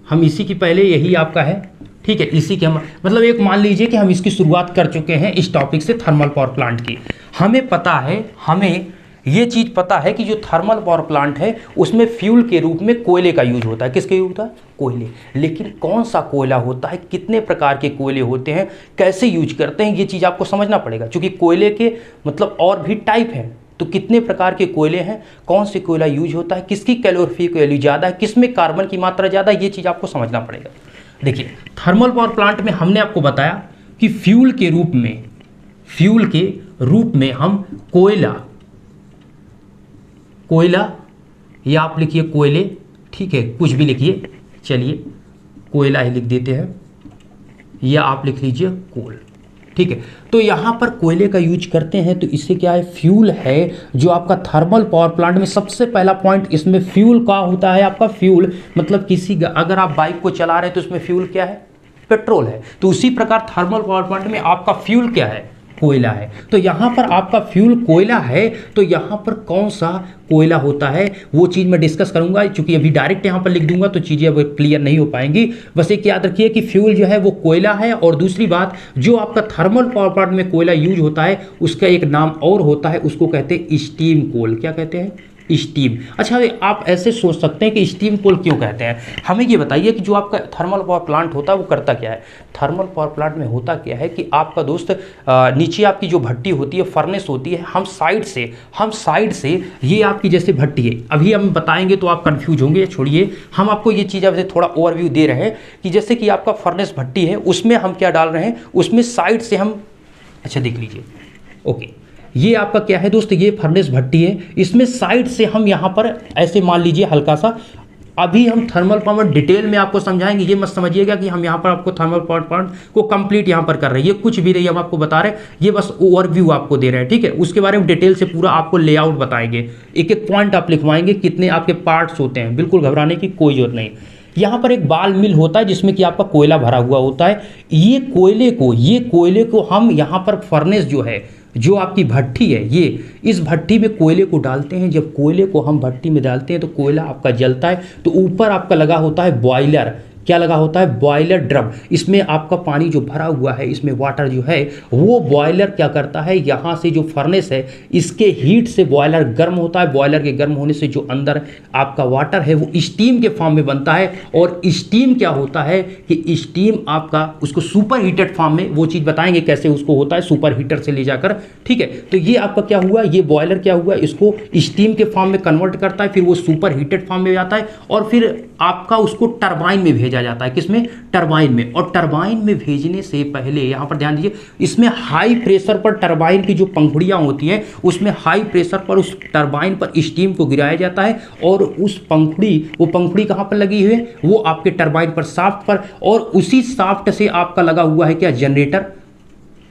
हम इसी की पहले यही आपका है, ठीक है, इसी के हम मतलब एक मान लीजिए कि हम इसकी शुरुआत कर चुके हैं इस टॉपिक से, थर्मल पावर प्लांट की। हमें पता है, हमें ये चीज़ पता है कि जो थर्मल पावर प्लांट है उसमें फ्यूल के रूप में कोयले का यूज होता है। किसके यूज होता है? कोयले। लेकिन कौन सा कोयला होता है, कितने प्रकार के कोयले होते हैं, कैसे यूज करते हैं, ये चीज़ आपको समझना पड़ेगा, क्योंकि कोयले के मतलब और भी टाइप हैं। तो कितने प्रकार के कोयले हैं, कौन से कोयला यूज होता है, किसकी कैलोरीफिक वैल्यू ज़्यादा है, किसमें कार्बन की मात्रा ज़्यादा है, ये चीज़ आपको समझना पड़ेगा। देखिए थर्मल पावर प्लांट में हमने आपको बताया कि फ्यूल के रूप में हम कोयला या आप लिखिए कोयले, ठीक है, कुछ भी लिखिए, चलिए कोयला ही लिख देते हैं, या आप लिख लीजिए कोल, ठीक है। तो यहाँ पर कोयले का यूज करते हैं, तो इससे क्या है, फ्यूल है जो आपका थर्मल पावर प्लांट में सबसे पहला पॉइंट, इसमें फ्यूल का होता है आपका फ्यूल, मतलब अगर आप बाइक को चला रहे हैं तो उसमें फ्यूल क्या है, पेट्रोल है। तो उसी प्रकार थर्मल पावर प्लांट में आपका फ्यूल क्या है, कोयला है। तो यहाँ पर आपका फ्यूल कोयला है, तो यहाँ पर कौन सा कोयला होता है वो चीज़ मैं डिस्कस करूंगा, क्योंकि अभी डायरेक्ट यहाँ पर लिख दूंगा तो चीज़ें अब क्लियर नहीं हो पाएंगी। बस एक याद रखिए कि फ्यूल जो है वो कोयला है, और दूसरी बात जो आपका थर्मल पावर प्लांट में कोयला यूज होता है उसका एक नाम और होता है, उसको कहते हैं स्टीम कोल। क्या कहते हैं? स्टीम। अच्छा आप ऐसे सोच सकते हैं कि स्टीम कोल क्यों कहते हैं, हमें ये बताइए कि जो आपका थर्मल पावर प्लांट होता है वो करता क्या है। थर्मल पावर प्लांट में होता क्या है कि आपका दोस्त नीचे आपकी जो भट्टी होती है, फर्नेस होती है, हम साइड से ये आपकी जैसे भट्टी है, अभी हम बताएंगे तो आप कंफ्यूज होंगे, छोड़िए, हम आपको ये चीज़ अब थोड़ा ओवरव्यू दे रहे हैं कि जैसे कि आपका फर्नेस भट्टी है, उसमें हम क्या डाल रहे हैं, उसमें साइड से हम, अच्छा देख लीजिए, ओके, ये आपका क्या है दोस्त, ये फर्नेस भट्टी है, इसमें साइड से हम यहाँ पर ऐसे मान लीजिए हल्का सा अभी हम थर्मल पावर पॉइंट डिटेल में आपको समझाएंगे। ये मत समझिएगा कि हम यहाँ पर आपको थर्मल पावर पॉइंट को कंप्लीट यहाँ पर कर रहे हैं, ये कुछ भी नहीं हम आपको बता रहे हैं, ये बस ओवरव्यू आपको दे रहे हैं, ठीक है। उसके बारे में डिटेल से पूरा आपको लेआउट बताएंगे, एक एक पॉइंट आप लिखवाएंगे, कितने आपके पार्ट्स होते हैं, बिल्कुल घबराने की कोई जरूरत नहीं। यहाँ पर एक बाल मिल होता है जिसमें कि आपका कोयला भरा हुआ होता है। ये कोयले को हम यहाँ पर फर्नेस जो है, जो आपकी भट्ठी है, ये इस भट्ठी में कोयले को डालते हैं। जब कोयले को हम भट्ठी में डालते हैं तो कोयला आपका जलता है, तो ऊपर आपका लगा होता है बॉयलर। क्या लगा होता है? Boiler drum. इसमें आपका पानी जो भरा हुआ है, इसमें वाटर जो है, वो बॉयलर क्या करता है, यहाँ से जो फर्नेस है इसके हीट से बॉयलर गर्म होता है। बॉयलर के गर्म होने से जो अंदर आपका वाटर है वो स्टीम के फॉर्म में बनता है। और स्टीम क्या होता है कि स्टीम आपका उसको सुपर हीटेड फॉर्म में, वो चीज़ बताएंगे कैसे उसको होता है सुपर हीटर से ले जाकर, ठीक है। तो ये आपका क्या हुआ, ये बॉयलर क्या हुआ, इसको स्टीम के फॉर्म में कन्वर्ट करता है, फिर वो सुपर हीटेड फॉर्म में जाता है और फिर आपका उसको टरबाइन में भेजा जाता है। किसमें? टरबाइन में। और टरबाइन में भेजने से पहले यहाँ पर ध्यान दीजिए, इसमें हाई प्रेशर पर टरबाइन की जो पंखुड़ियाँ होती हैं उसमें हाई प्रेशर पर उस टरबाइन पर स्टीम को गिराया जाता है और उस पंखुड़ी, वो पंखुड़ी कहाँ पर लगी हुई है, वो आपके टरबाइन पर, शाफ्ट पर, और उसी शाफ्ट से आपका लगा हुआ है क्या, जनरेटर।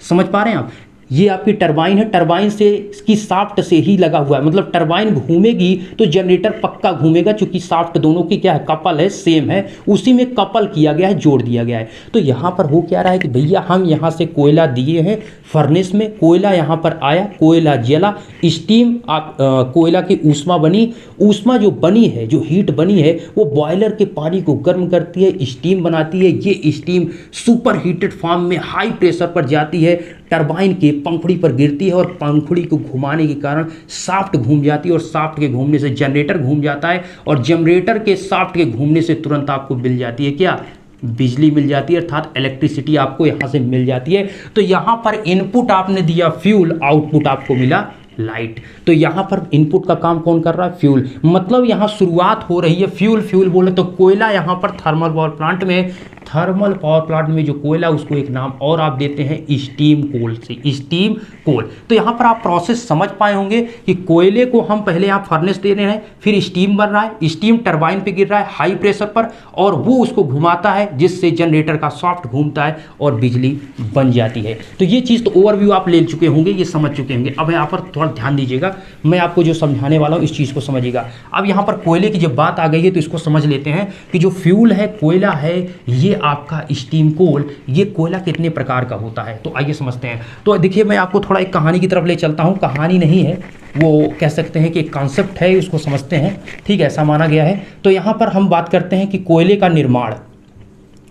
समझ पा रहे हैं आप? ये आपकी टरबाइन है, टरबाइन से इसकी शाफ्ट से ही लगा हुआ है, मतलब टरबाइन घूमेगी तो जनरेटर पक्का घूमेगा, क्योंकि शाफ्ट दोनों की क्या है, कपल है, सेम है, उसी में कपल किया गया है, जोड़ दिया गया है। तो यहाँ पर हो क्या रहा है कि भैया हम यहाँ से कोयला दिए हैं फर्नेस में, कोयला यहाँ पर आया, कोयला जला, स्टीम आप कोयला की ऊष्मा बनी, ऊष्मा जो बनी है, जो हीट बनी है, वो बॉयलर के पानी को गर्म करती है, स्टीम बनाती है। ये स्टीम सुपर हीटेड फॉर्म में हाई प्रेशर पर जाती है, टरबाइन के पंखुड़ी पर गिरती है और पंखुड़ी को घुमाने के कारण शाफ्ट घूम जाती है और शाफ्ट के घूमने से जनरेटर घूम जाता है और जनरेटर के शाफ्ट के घूमने से तुरंत आपको मिल जाती है क्या, बिजली मिल जाती है, अर्थात इलेक्ट्रिसिटी आपको यहाँ से मिल जाती है। तो यहाँ पर इनपुट आपने दिया फ्यूल, आउटपुट आपको मिला लाइट। तो यहाँ पर इनपुट का काम कौन कर रहा है, फ्यूल। मतलब यहाँ शुरुआत हो रही है फ्यूल बोले तो कोयला, यहाँ पर थर्मल पावर प्लांट में, थर्मल पावर प्लांट में जो कोयला, उसको एक नाम और आप देते हैं स्टीम कोल से, स्टीम कोल। तो यहाँ पर आप प्रोसेस समझ पाए होंगे कि कोयले को हम पहले यहाँ फर्नेस दे रहे हैं, फिर स्टीम बन रहा है, स्टीम टरबाइन पे गिर रहा है हाई प्रेशर पर और वो उसको घुमाता है, जिससे जनरेटर का शाफ्ट घूमता है और बिजली बन जाती है। तो ये चीज़ तो ओवरव्यू आप ले चुके होंगे, ये समझ चुके होंगे। अब यहाँ पर थोड़ा ध्यान दीजिएगा, मैं आपको जो समझाने वाला हूँ इस चीज़ को समझिएगा। अब यहाँ पर कोयले की जब बात आ गई है तो इसको समझ लेते हैं कि जो फ्यूल है, कोयला है, ये आपका स्टीम कोल, ये कोयला कितने प्रकार का होता है, तो आइए समझते हैं। तो देखिए मैं आपको थोड़ा एक कहानी की तरफ ले चलता हूँ, कहानी नहीं है, वो कह सकते हैं कि एक कॉन्सेप्ट है, उसको समझते हैं, ठीक है, ऐसा माना गया है। तो यहाँ पर हम बात करते हैं कि कोयले का निर्माण,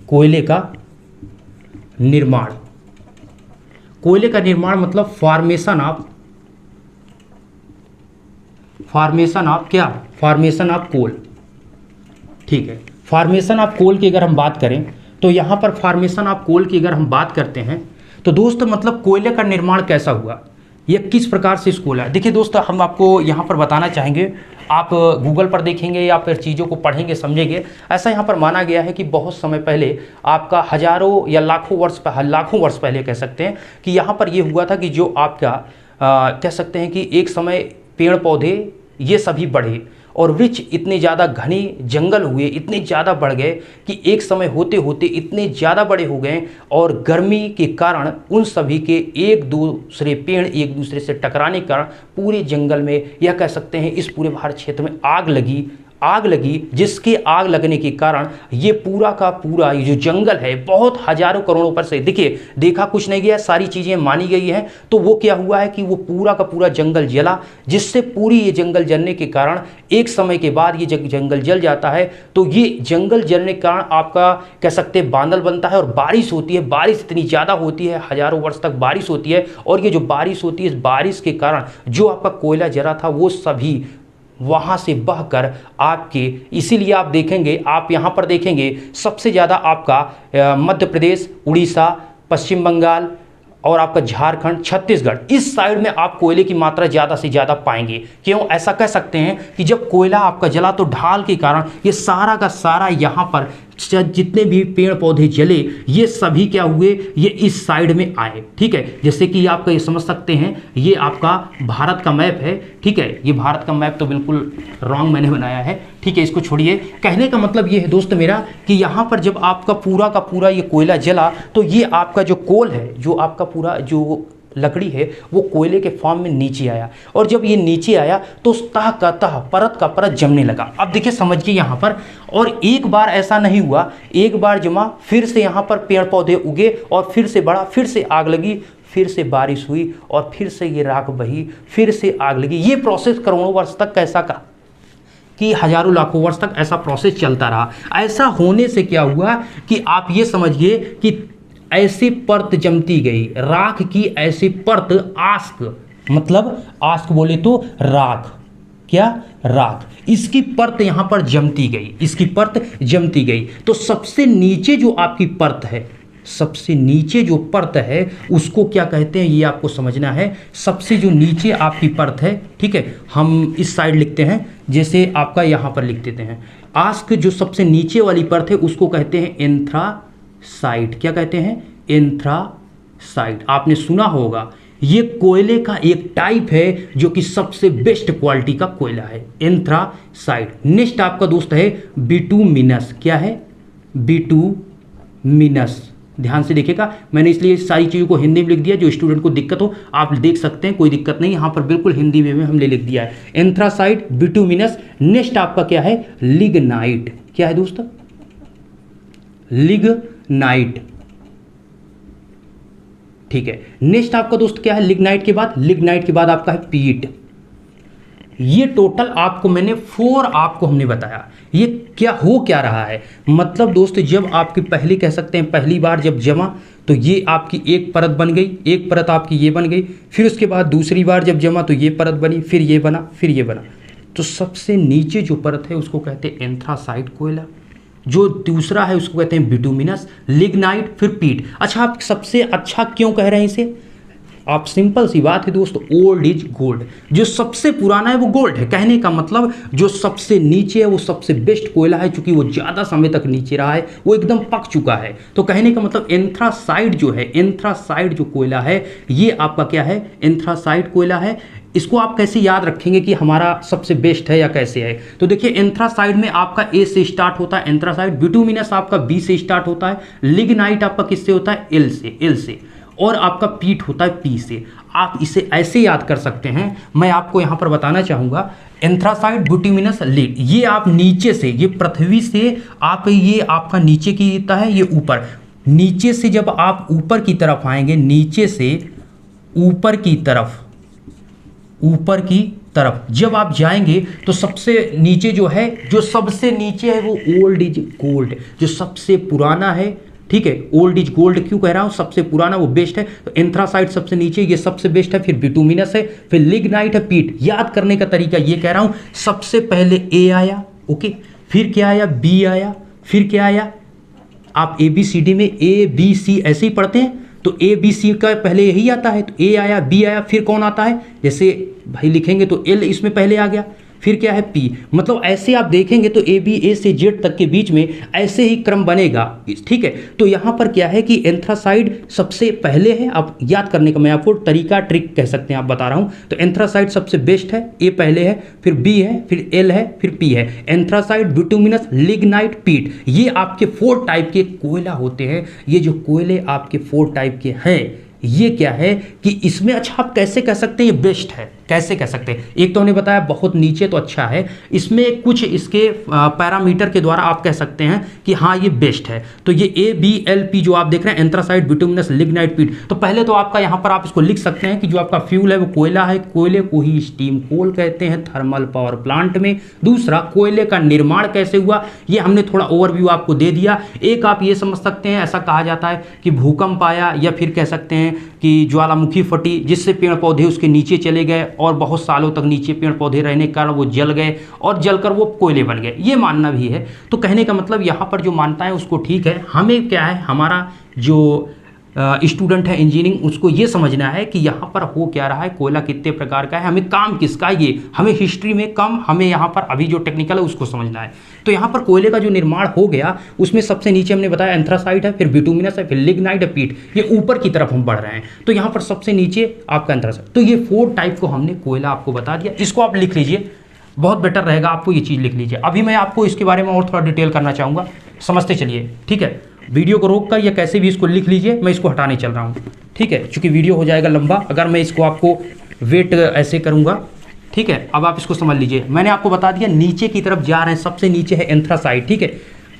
कोयले का निर्माण, कोयले का निर्माण मतलब फॉर्मेशन ऑफ कोल, ठीक है। फॉर्मेशन ऑफ कोल की अगर हम बात करें तो यहाँ पर फॉर्मेशन ऑफ कोल की अगर हम बात करते हैं तो दोस्तों मतलब कोयले का निर्माण कैसा हुआ, ये किस प्रकार से इसको है। देखिए दोस्तों, हम आपको यहाँ पर बताना चाहेंगे, आप गूगल पर देखेंगे या फिर चीज़ों को पढ़ेंगे, समझेंगे। ऐसा यहाँ पर माना गया है कि बहुत समय पहले, आपका हजारों या लाखों वर्ष पहले कह सकते हैं कि यहाँ पर ये हुआ था कि जो आपका कह सकते हैं कि एक समय पेड़ पौधे ये सभी बढ़े और वृक्ष इतने ज़्यादा घने जंगल हुए, इतने ज़्यादा बढ़ गए कि एक समय होते होते इतने ज़्यादा बड़े हो गए और गर्मी के कारण उन सभी के एक दूसरे पेड़ एक दूसरे से टकराने के कारण पूरे जंगल में, या कह सकते हैं इस पूरे भारत क्षेत्र में आग लगी, जिसके आग लगने के कारण ये पूरा का पूरा ये जो जंगल है बहुत हजारों करोड़ों पर से, देखिए देखा कुछ नहीं गया, सारी चीज़ें मानी गई हैं। तो वो क्या हुआ है कि वो पूरा का पूरा जंगल जला, जिससे पूरी ये जंगल जलने के कारण एक समय के बाद ये जंगल जल जाता है। तो ये जंगल जलने के कारण आपका कह सकते हैं बादल बनता है और बारिश होती है, बारिश इतनी ज़्यादा होती है, हजारों वर्ष तक बारिश होती है। और ये जो बारिश होती है, इस बारिश के कारण जो आपका कोयला जला था वो सभी वहाँ से बहकर आपके, इसीलिए आप देखेंगे, आप यहाँ पर देखेंगे सबसे ज़्यादा आपका मध्य प्रदेश, उड़ीसा, पश्चिम बंगाल और आपका झारखंड, छत्तीसगढ़, इस साइड में आप कोयले की मात्रा ज़्यादा से ज़्यादा पाएंगे। क्यों ऐसा कह सकते हैं कि जब कोयला आपका जला तो ढाल के कारण ये सारा का सारा यहाँ पर जितने भी पेड़ पौधे जले ये सभी क्या हुए, ये इस साइड में आए। ठीक है, जैसे कि आपका ये समझ सकते हैं, ये आपका भारत का मैप है। ठीक है, ये भारत का मैप तो बिल्कुल रॉन्ग मैंने बनाया है। ठीक है, इसको छोड़िए। कहने का मतलब ये है दोस्त मेरा कि यहाँ पर जब आपका पूरा का पूरा ये कोयला जला तो ये आपका जो कोल है, जो आपका पूरा जो लकड़ी है वो कोयले के फॉर्म में नीचे आया, और जब ये नीचे आया तो तह का तह, परत का परत जमने लगा। अब देखिए समझिए यहाँ पर, और एक बार ऐसा नहीं हुआ, एक बार जमा फिर से यहाँ पर पेड़ पौधे उगे और फिर से बढ़ा, फिर से आग लगी, फिर से बारिश हुई और फिर से ये राख बही, फिर से आग लगी। ये प्रोसेस करोड़ों वर्ष तक कैसा का कि हजारों लाखों वर्ष तक ऐसा प्रोसेस चलता रहा। ऐसा होने से क्या हुआ कि आप ये समझिए कि ऐसी परत जमती गई राख की, ऐसी परत, आस्क मतलब आस्क बोले तो राख, क्या राख, इसकी परत यहां पर जमती गई, इसकी परत जमती गई। तो सबसे नीचे जो आपकी परत है, सबसे नीचे जो परत है उसको क्या कहते हैं ये आपको समझना है। सबसे जो नीचे आपकी परत है, ठीक है, हम इस साइड लिखते हैं, जैसे आपका यहां पर लिख देते हैं। आस्क जो सबसे नीचे वाली परत है उसको कहते हैं एंथ्रासाइट। क्या कहते हैं? एंथ्रासाइट। आपने सुना होगा, ये कोयले का एक टाइप है जो कि सबसे बेस्ट क्वालिटी का कोयला है, एंथ्रासाइट। नेक्स्ट आपका दोस्त है बिटुमिनस। क्या है? बिटुमिनस। ध्यान से देखिएगा, मैंने इसलिए सारी चीज़ों को हिंदी में लिख दिया, जो स्टूडेंट को दिक्कत हो आप देख सकते हैं, कोई दिक्कत नहीं, यहाँ पर बिल्कुल हिंदी में हमने लिख दिया है, एंथ्रासाइट, बिटुमिनस। नेक्स्ट आपका क्या है? लिग्नाइट। क्या है दोस्तों? लिग्नाइट। ठीक है, नेक्स्ट आपका दोस्त क्या है? लिग्नाइट के बाद, लिग्नाइट के बाद आपका है पीट। ये टोटल आपको मैंने 4 आपको हमने बताया। ये क्या रहा है, मतलब दोस्त जब आपकी पहली कह सकते हैं पहली बार जब जमा तो ये आपकी एक परत बन गई, एक परत आपकी ये बन गई, फिर उसके बाद दूसरी बार जब जमा तो ये परत बनी, फिर ये बना, फिर ये बना। तो सबसे नीचे जो परत है उसको कहते हैं एंथ्रासाइट कोयला, जो दूसरा है उसको कहते हैं बिटुमिनस, लिग्नाइट, फिर पीट। अच्छा, आप सबसे अच्छा क्यों कह रहे हैं इसे? आप सिंपल सी बात है दोस्तों, ओल्ड इज गोल्ड। जो सबसे पुराना है वो गोल्ड है। कहने का मतलब जो सबसे नीचे है वो सबसे बेस्ट कोयला है, क्योंकि वो ज़्यादा समय तक नीचे रहा है, वो एकदम पक चुका है। तो कहने का मतलब एंथ्रासाइट जो है, एंथ्रासाइट जो कोयला है ये आपका क्या है? एंथ्रासाइट कोयला है। इसको आप कैसे याद रखेंगे कि हमारा सबसे बेस्ट है या कैसे है? तो देखिए, एंथ्रासाइड में आपका ए से स्टार्ट होता है एंथ्रासाइड, बिटुमिनस आपका बी से स्टार्ट होता है, लिग्नाइट आपका किससे होता है? एल से, और आपका पीट होता है पी से। आप इसे ऐसे याद कर सकते हैं। मैं आपको यहाँ पर बताना चाहूँगा, एंथ्रासाइड, बिटुमिनस, लीड, ये आप नीचे से, ये पृथ्वी से आप, ये आपका नीचे की होता है, ये ऊपर, नीचे से जब आप ऊपर की तरफ आएंगे, नीचे से ऊपर की तरफ, ऊपर की तरफ जब आप जाएंगे तो सबसे नीचे जो है, जो सबसे नीचे है वो ओल्ड इज गोल्ड, जो सबसे पुराना है। ठीक है, ओल्ड इज गोल्ड क्यों कह रहा हूं? सबसे पुराना, वो बेस्ट है। तो एंथ्रासाइट सबसे नीचे, ये सबसे बेस्ट है, फिर बिटुमिनस है, फिर लिग्नाइट है, पीट। याद करने का तरीका ये कह रहा हूं, सबसे पहले ए आया, ओके, फिर क्या आया? बी आया, फिर क्या आया? आप ABCD में ABC ऐसे ही पढ़ते हैं, तो ABC का पहले यही आता है, तो A आया, B आया, फिर कौन आता है? जैसे भाई लिखेंगे तो L इसमें पहले आ गया, फिर क्या है? P। मतलब ऐसे आप देखेंगे तो A से Z तक के बीच में ऐसे ही क्रम बनेगा। ठीक है, तो यहाँ पर क्या है कि एंथ्रासाइड सबसे पहले है। आप याद करने का मैं आपको तरीका, ट्रिक कह सकते हैं, आप बता रहा हूँ। तो एंथ्रासाइड सबसे बेस्ट है, A पहले है, फिर B है, फिर L है, फिर P है। एंथ्रासाइड, बिटुमिनस, लिग्नाइट, पीट, ये आपके 4 टाइप के कोयला होते हैं। ये जो कोयले आपके 4 टाइप के हैं, ये क्या है कि इसमें, अच्छा आप कैसे कह सकते हैं ये बेस्ट है? कैसे कह सकते हैं? एक तो हमने बताया बहुत नीचे तो अच्छा है, इसमें कुछ इसके पैरामीटर के द्वारा आप कह सकते हैं कि हाँ ये बेस्ट है। तो ये ABLP जो आप देख रहे हैं, एंथ्रासाइड, बिटुमिनस, लिग्नाइट, पीट, तो पहले तो आपका यहाँ पर आप इसको लिख सकते हैं कि जो आपका फ्यूल है वो कोयला है, कोयले को ही स्टीम कोल कहते हैं थर्मल पावर प्लांट में। दूसरा, कोयले का निर्माण कैसे हुआ, ये हमने थोड़ा ओवरव्यू आपको दे दिया। एक आप ये समझ सकते हैं, ऐसा कहा जाता है कि भूकंप आया, या फिर कह सकते हैं कि ज्वालामुखी फटी, जिससे पेड़ पौधे उसके नीचे चले गए और बहुत सालों तक नीचे पेड़ पौधे रहने के कारण वो जल गए और जलकर वो कोयले बन गए। ये मानना भी है। तो कहने का मतलब यहाँ पर जो मानता है उसको ठीक है, हमें क्या है, हमारा जो स्टूडेंट है इंजीनियरिंग, उसको ये समझना है कि यहाँ पर हो क्या रहा है, कोयला कितने प्रकार का है, हमें काम किसका है, ये हमें हिस्ट्री में कम, हमें यहाँ पर अभी जो टेक्निकल है उसको समझना है। तो यहाँ पर कोयले का जो निर्माण हो गया उसमें सबसे नीचे हमने बताया एंथ्रासाइट है, फिर बिटुमिनस है, फिर लिग्नाइट है, पीट, ये ऊपर की तरफ हम बढ़ रहे हैं। तो यहाँ पर सबसे नीचे आपका एंथ्रासाइट। तो ये 4 टाइप को हमने कोयला आपको बता दिया, इसको आप लिख लीजिए, बहुत बेटर रहेगा, आपको ये चीज़ लिख लीजिए। अभी मैं आपको इसके बारे में और थोड़ा डिटेल करना चाहूँगा, समझते चलिए, ठीक है। वीडियो को रोक कर या कैसे भी इसको लिख लीजिए, मैं इसको हटाने चल रहा हूँ, ठीक है, क्योंकि वीडियो हो जाएगा लंबा अगर मैं इसको आपको वेट ऐसे करूँगा, ठीक है। अब आप इसको समझ लीजिए, मैंने आपको बता दिया नीचे की तरफ जा रहे हैं, सबसे नीचे है एंथ्रासाइट, ठीक है।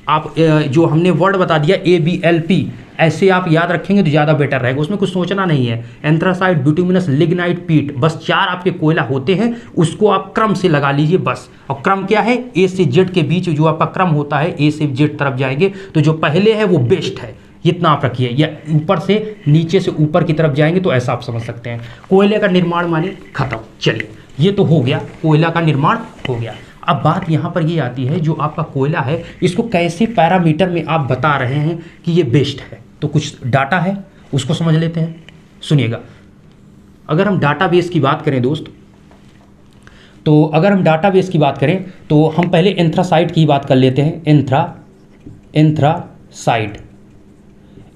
आप जो हमने वर्ड बता दिया ABLP, ऐसे आप याद रखेंगे तो ज़्यादा बेटर रहेगा, उसमें कुछ सोचना नहीं है। एंथ्रासाइट, बिटुमिनस, लिग्नाइट, पीट, बस 4 आपके कोयला होते हैं, उसको आप क्रम से लगा लीजिए बस। और क्रम क्या है, A से Z के बीच जो आपका क्रम होता है, A से Z तरफ जाएंगे तो जो पहले है वो बेस्ट है, इतना आप रखिए। या ऊपर से नीचे से ऊपर की तरफ जाएंगे तो ऐसा आप समझ सकते हैं। कोयले का निर्माण माने खत्म। चलिए, ये तो हो गया, कोयला का निर्माण हो गया। अब बात यहाँ पर ये आती है, जो आपका कोयला है इसको कैसे पैरामीटर में आप बता रहे हैं कि ये बेस्ट है, तो कुछ डाटा है उसको समझ लेते हैं, सुनिएगा। अगर हम डाटाबेस की बात करें दोस्त, तो अगर हम डाटाबेस की बात करें तो हम पहले एंथ्रासाइट की बात कर लेते हैं।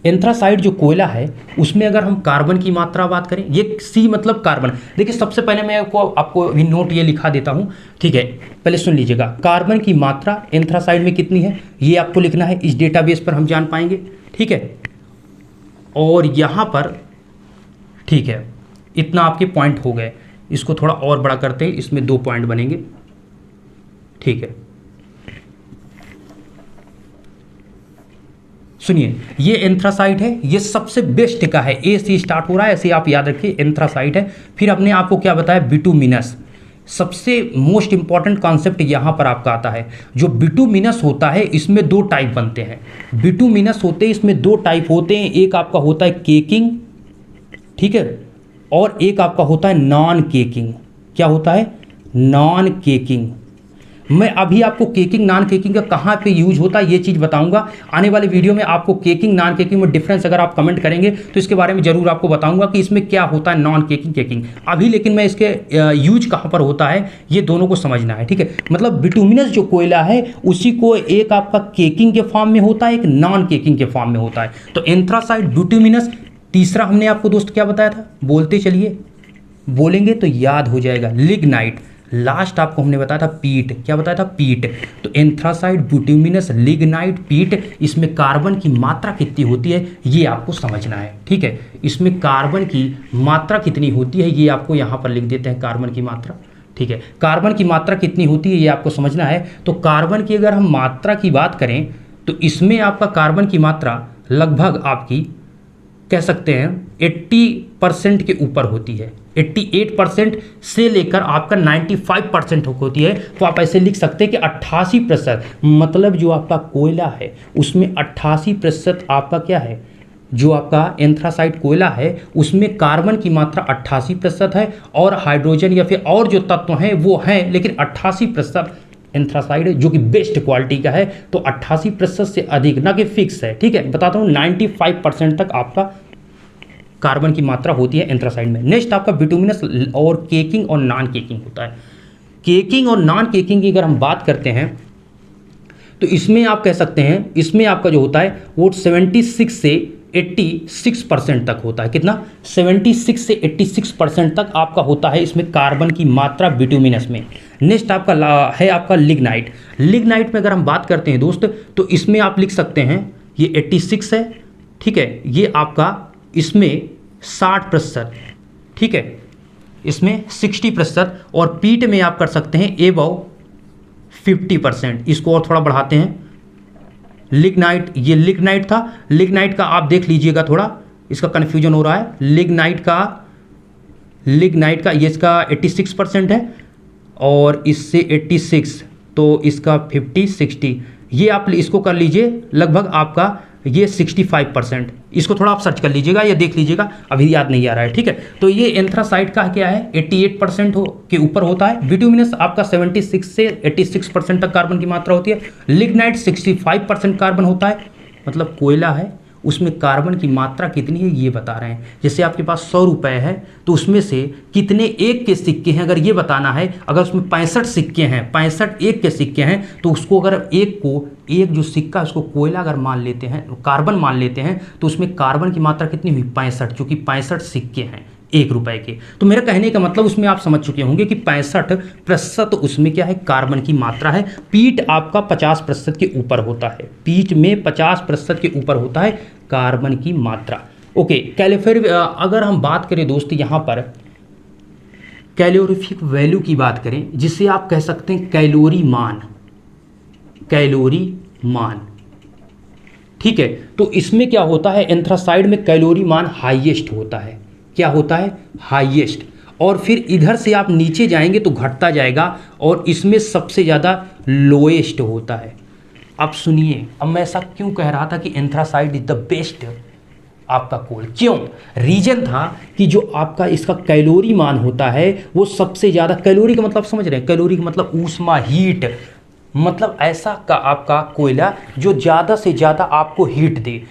एंथ्रासाइट जो कोयला है उसमें अगर हम कार्बन की मात्रा बात करें, ये C मतलब कार्बन। देखिए सबसे पहले मैं आपको भी नोट ये लिखा देता हूँ, ठीक है, पहले सुन लीजिएगा। कार्बन की मात्रा एंथ्रासाइट में कितनी है ये आपको लिखना है, इस डेटाबेस पर हम जान पाएंगे, ठीक है। और यहाँ पर, ठीक है, इतना आपके पॉइंट हो गए, इसको थोड़ा और बड़ा करते हैं, इसमें 2 पॉइंट बनेंगे, ठीक है। सुनिए, ये एंथ्रासाइट है, ये सबसे बेस्ट का है, A से स्टार्ट हो रहा है, ऐसे आप याद रखिए, एंथ्रासाइट है। फिर अपने आपको क्या बताया, बिटुमिनस, सबसे मोस्ट इंपॉर्टेंट कॉन्सेप्ट यहाँ पर आपका आता है। जो बिटुमिनस होता है इसमें 2 टाइप बनते हैं, बिटुमिनस होते हैं इसमें 2 टाइप होते हैं, एक आपका होता है केकिंग, ठीक है, और एक आपका होता है नॉन केकिंग। क्या होता है, नॉन केकिंग। मैं अभी आपको केकिंग नॉन केकिंग का कहाँ पे यूज होता है ये चीज़ बताऊंगा, आने वाले वीडियो में आपको केकिंग नॉन केकिंग में डिफरेंस अगर आप कमेंट करेंगे तो इसके बारे में जरूर आपको बताऊंगा कि इसमें क्या होता है नॉन केकिंग केकिंग। अभी लेकिन मैं इसके यूज कहाँ पर होता है ये दोनों को समझना है, ठीक है। मतलब बिटुमिनस जो कोयला है उसी को एक आपका केकिंग के फॉर्म में होता है, एक नॉन केकिंग के फॉर्म में होता है। तो एंथ्रासाइट, बिटुमिनस। तीसरा हमने आपको दोस्त क्या बताया था, बोलते चलिए, बोलेंगे तो याद हो जाएगा, लिग्नाइट। लास्ट आपको हमने बताया था पीट, क्या बताया था, पीट। तो एंथ्रासाइट, बिटुमिनस, लिग्नाइट, पीट, इसमें कार्बन की मात्रा कितनी होती है ये आपको समझना है, ठीक है। इसमें कार्बन की मात्रा कितनी होती है ये आपको यहाँ पर लिख देते हैं, कार्बन की मात्रा, ठीक है। कार्बन की मात्रा कितनी होती है ये आपको समझना है। तो कार्बन की अगर हम मात्रा की बात करें तो इसमें आपका कार्बन की मात्रा लगभग आपकी कह सकते हैं 80% के ऊपर होती है, 88% से लेकर आपका 95% होती है। तो आप ऐसे लिख सकते हैं कि 88%, मतलब जो आपका कोयला है उसमें 88% आपका क्या है, जो आपका एंथ्रासाइट कोयला है उसमें कार्बन की मात्रा 88% है, और हाइड्रोजन या फिर और जो तत्व हैं वो हैं, लेकिन 88% एंथ्रासाइड जो कि बेस्ट क्वालिटी का है। तो 88% से अधिक, ना कि फिक्स है, ठीक है, बताता हूँ 95% तक आपका कार्बन की मात्रा होती है एंथ्रासाइड में। नेक्स्ट आपका बिटुमिनस और केकिंग और नॉन केकिंग होता है। केकिंग और नॉन केकिंग की अगर हम बात करते हैं तो इसमें आप कह सकते हैं, इसमें आपका जो होता है वो 76 से 86% तक होता है। कितना, 76 से 86% तक आपका होता है इसमें कार्बन की मात्रा बिटुमिनस में। नेक्स्ट आपका है आपका लिग्नाइट। लिग्नाइट में अगर हम बात करते हैं दोस्त तो इसमें आप लिख सकते हैं ये 86 है, ठीक है, ये आपका इसमें 60%, ठीक है, इसमें 60%, और पीट में आप कर सकते हैं एबव 50%। इसको और थोड़ा बढ़ाते हैं, लिग्नाइट, ये लिग्नाइट था, लिग्नाइट का आप देख लीजिएगा, थोड़ा इसका कन्फ्यूजन हो रहा है। लिग्नाइट का ये इसका 86% है, और इससे 86 तो इसका 50-60, ये आप इसको कर लीजिए लगभग आपका ये 65%। इसको थोड़ा आप सर्च कर लीजिएगा या देख लीजिएगा, अभी याद नहीं आ रहा है, ठीक है। तो ये एंथ्रासाइट का क्या है 88% के ऊपर होता है। बिटुमिनस आपका 76 से 86% तक कार्बन की मात्रा होती है। लिग्नाइट 65% कार्बन होता है, मतलब कोयला है उसमें कार्बन की मात्रा कितनी है ये बता रहे हैं। जैसे आपके पास 100 रुपये है तो उसमें से कितने एक के सिक्के हैं अगर ये बताना है, अगर उसमें 65 सिक्के हैं, 65 एक के सिक्के हैं, तो उसको अगर एक जो सिक्का उसको कोयला अगर मान लेते हैं, कार्बन मान लेते हैं, तो उसमें कार्बन की मात्रा कितनी हुई 65, क्योंकि 65 सिक्के हैं 1 रुपए के। तो मेरा कहने का मतलब उसमें आप समझ चुके होंगे कि 65% उसमें क्या है, कार्बन की मात्रा है। पीठ आपका 50% के ऊपर होता है, पीठ में 50% के ऊपर होता है कार्बन की मात्रा। ओके, कैलोरी अगर हम बात करें दोस्त यहाँ पर कैलोरीफिक वैल्यू की बात करें, जिसे आप कह सकते हैं कैलोरी मान, कैलोरी मान, ठीक है। तो इसमें क्या होता है, एंथ्रासाइड में कैलोरी मान हाईएस्ट होता है। क्या होता है, हाईएस्ट। और फिर इधर से आप नीचे जाएंगे तो घटता जाएगा, और इसमें सबसे ज़्यादा लोएस्ट होता है। अब सुनिए, अब मैं ऐसा क्यों कह रहा था कि एंथ्रासाइड इज द बेस्ट आपका कोल, क्यों? रीजन था कि जो आपका इसका कैलोरी मान होता है वो सबसे ज़्यादा, कैलोरी का मतलब समझ रहे हैं, कैलोरी का मतलब ऊष्मा, हीट, मतलब ऐसा का आपका कोयला जो ज़्यादा से ज़्यादा आपको हीट दे,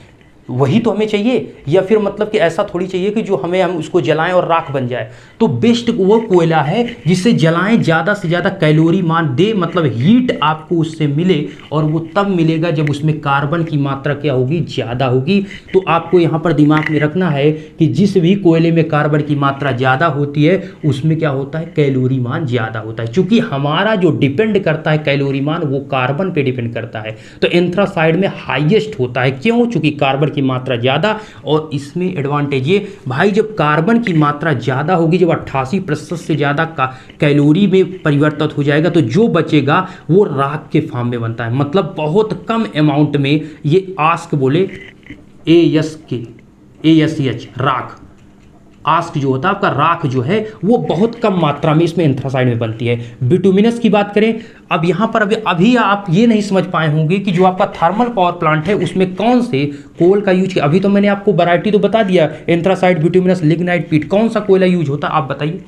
वही तो हमें चाहिए। या फिर मतलब कि ऐसा थोड़ी चाहिए कि जो हम उसको जलाएं और राख बन जाए। तो बेस्ट वो कोयला है जिसे जलाएं, ज़्यादा से ज़्यादा कैलोरी मान दे, मतलब हीट आपको उससे मिले, और वो तब मिलेगा जब उसमें कार्बन की मात्रा क्या होगी, ज़्यादा होगी। तो आपको यहाँ पर दिमाग में रखना है कि जिस भी कोयले में कार्बन की मात्रा ज़्यादा होती है उसमें क्या होता है, कैलोरी मान ज़्यादा होता है। क्योंकि हमारा जो डिपेंड करता है कैलोरी मान वो कार्बन पे डिपेंड करता है। तो एंथ्रासाइड में हाईएस्ट होता है, क्यों? चूंकि कार्बन की मात्रा ज्यादा, और इसमें एडवांटेज ये भाई, जब कार्बन की मात्रा ज्यादा होगी, जब 88% से ज्यादा कैलोरी में परिवर्तित हो जाएगा, तो जो बचेगा वो राख के फॉर्म में बनता है। मतलब बहुत कम अमाउंट में ये आस्क बोले ASH राख, आस्क जो होता है आपका राख जो है वो बहुत कम मात्रा में इसमें एंथ्रासाइड में बनती है। बिटुमिनस की बात करें, अब यहाँ पर अभी आप ये नहीं समझ पाए होंगे कि जो आपका थर्मल पावर प्लांट है उसमें कौन से कोल का यूज किया। अभी तो मैंने आपको वैरायटी तो बता दिया, एंथ्रासाइड, बिटुमिनस, लिग्नाइट, पीट, कौन सा कोयला यूज होता है आप बताइए।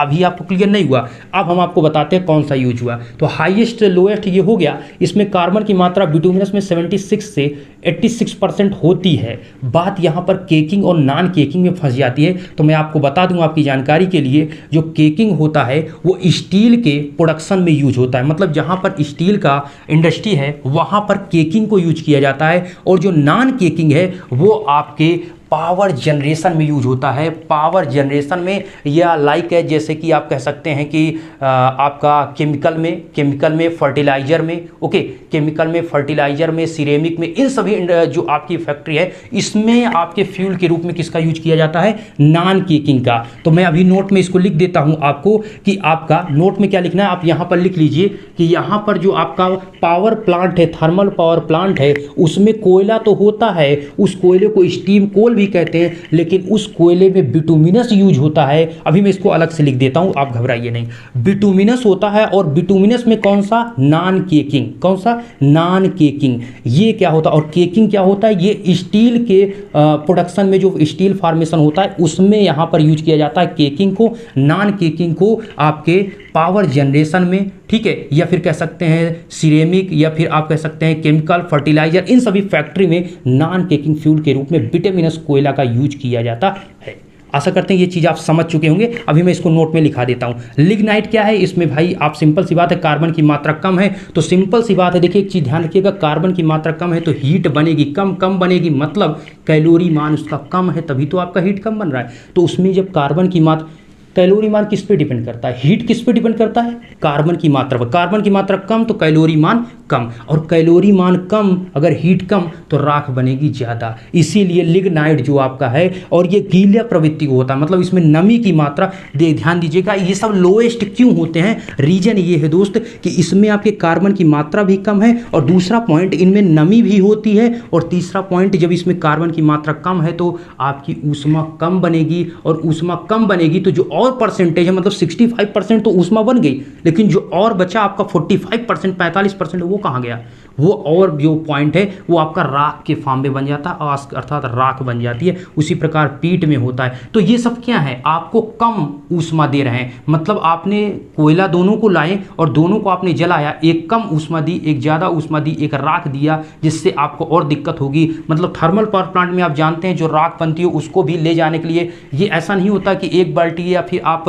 अभी आपको क्लियर नहीं हुआ, अब हम आपको बताते हैं कौन सा यूज हुआ। तो हाईएस्ट लोएस्ट ये हो गया। इसमें कार्बन की मात्रा बिटुमिनस में 76 से 86% होती है। बात यहाँ पर केकिंग और नॉन केकिंग में फंस जाती है। तो मैं आपको बता दूं आपकी जानकारी के लिए, जो केकिंग होता है वो स्टील के प्रोडक्शन में यूज होता है। मतलब जहाँ पर स्टील का इंडस्ट्री है वहाँ पर केकिंग को यूज किया जाता है, और जो नॉन केकिंग है वो आपके पावर जनरेशन में यूज होता है। पावर जनरेशन में, या लाइक है जैसे कि आप कह सकते हैं कि आपका केमिकल में फर्टिलाइजर में, ओके, केमिकल में, फर्टिलाइजर में, सिरेमिक में, इन सभी जो आपकी फैक्ट्री है इसमें आपके फ्यूल के रूप में किसका यूज किया जाता है, नॉन केकिंग का। तो मैं अभी नोट में इसको लिख देता हूं आपको कि आपका नोट में क्या लिखना है, आप यहां पर लिख लीजिए कि यहां पर जो आपका पावर प्लांट है, थर्मल पावर प्लांट है, उसमें कोयला तो होता है, उस कोयले को स्टीम कोल कहते हैं, लेकिन उस कोयले में बिटुमिनस यूज होता है। अभी मैं इसको अलग से लिख देता हूं, आप घबराइए नहीं। बिटुमिनस होता है, और बिटुमिनस में कौन सा, नॉन केकिंग, कौन सा, नॉन केकिंग। ये क्या होता है, और केकिंग क्या होता है, ये स्टील के प्रोडक्शन में जो स्टील फॉर्मेशन होता है उसमें यहां पर यूज किया जाता है केकिंग को। नॉन केकिंग को आपके पावर जनरेशन में, ठीक है, या फिर कह सकते हैं सिरेमिक, या फिर आप कह सकते हैं केमिकल, फर्टिलाइजर, इन सभी फैक्ट्री में नॉन केकिंग फ्यूल के रूप में बिटुमिनस कोयला का यूज किया जाता है। आशा करते हैं ये चीज़ आप समझ चुके होंगे। अभी मैं इसको नोट में लिखा देता हूं। लिग्नाइट क्या है, इसमें भाई आप सिंपल सी बात है, कार्बन की मात्रा कम है, तो सिंपल सी बात है, देखिए एक चीज़ ध्यान रखिएगा, कार्बन की मात्रा कम है तो हीट बनेगी कम, कम बनेगी मतलब कैलोरी मान उसका कम है, तभी तो आपका हीट कम बन रहा है। तो उसमें जब कार्बन की मात्रा, कैलोरी मान किस पे डिपेंड करता है, हीट किस पे डिपेंड करता है, कार्बन की मात्रा पर। कार्बन की मात्रा कम तो कैलोरी मान कम, और कैलोरी मान कम अगर हीट कम तो राख बनेगी ज़्यादा। इसीलिए लिग्नाइट जो आपका है, और ये गीला प्रवृत्ति को होता है, मतलब इसमें नमी की मात्रा ध्यान दीजिएगा, ये सब लोएस्ट क्यों होते हैं। रीजन ये है दोस्त कि इसमें आपके कार्बन की मात्रा भी कम है, और दूसरा पॉइंट इनमें नमी भी होती है, और तीसरा पॉइंट जब इसमें कार्बन की मात्रा कम है तो आपकी ऊष्मा कम बनेगी, और ऊष्मा कम बनेगी तो जो और परसेंटेज है, मतलब 65% तो ऊष्मा बन गई, लेकिन जो और बचा आपका 45%, 45% वो कहाँ गया? वो और जो पॉइंट है वो आपका राख के फॉर्म में बन जाता है, अर्थात राख बन जाती है। उसी प्रकार पीट में होता है। तो ये सब क्या है? आपको कम ऊष्मा दे रहे हैं, मतलब आपने कोयला दोनों को लाए और दोनों को आपने जलाया, एक कम ऊष्मा दी, एक ज़्यादा ऊष्मा दी, एक राख दिया, जिससे आपको और दिक्कत होगी। मतलब थर्मल पावर प्लांट में आप जानते हैं जो राख बनती है उसको भी ले जाने के लिए ये ऐसा नहीं होता कि एक बाल्टी या फिर आप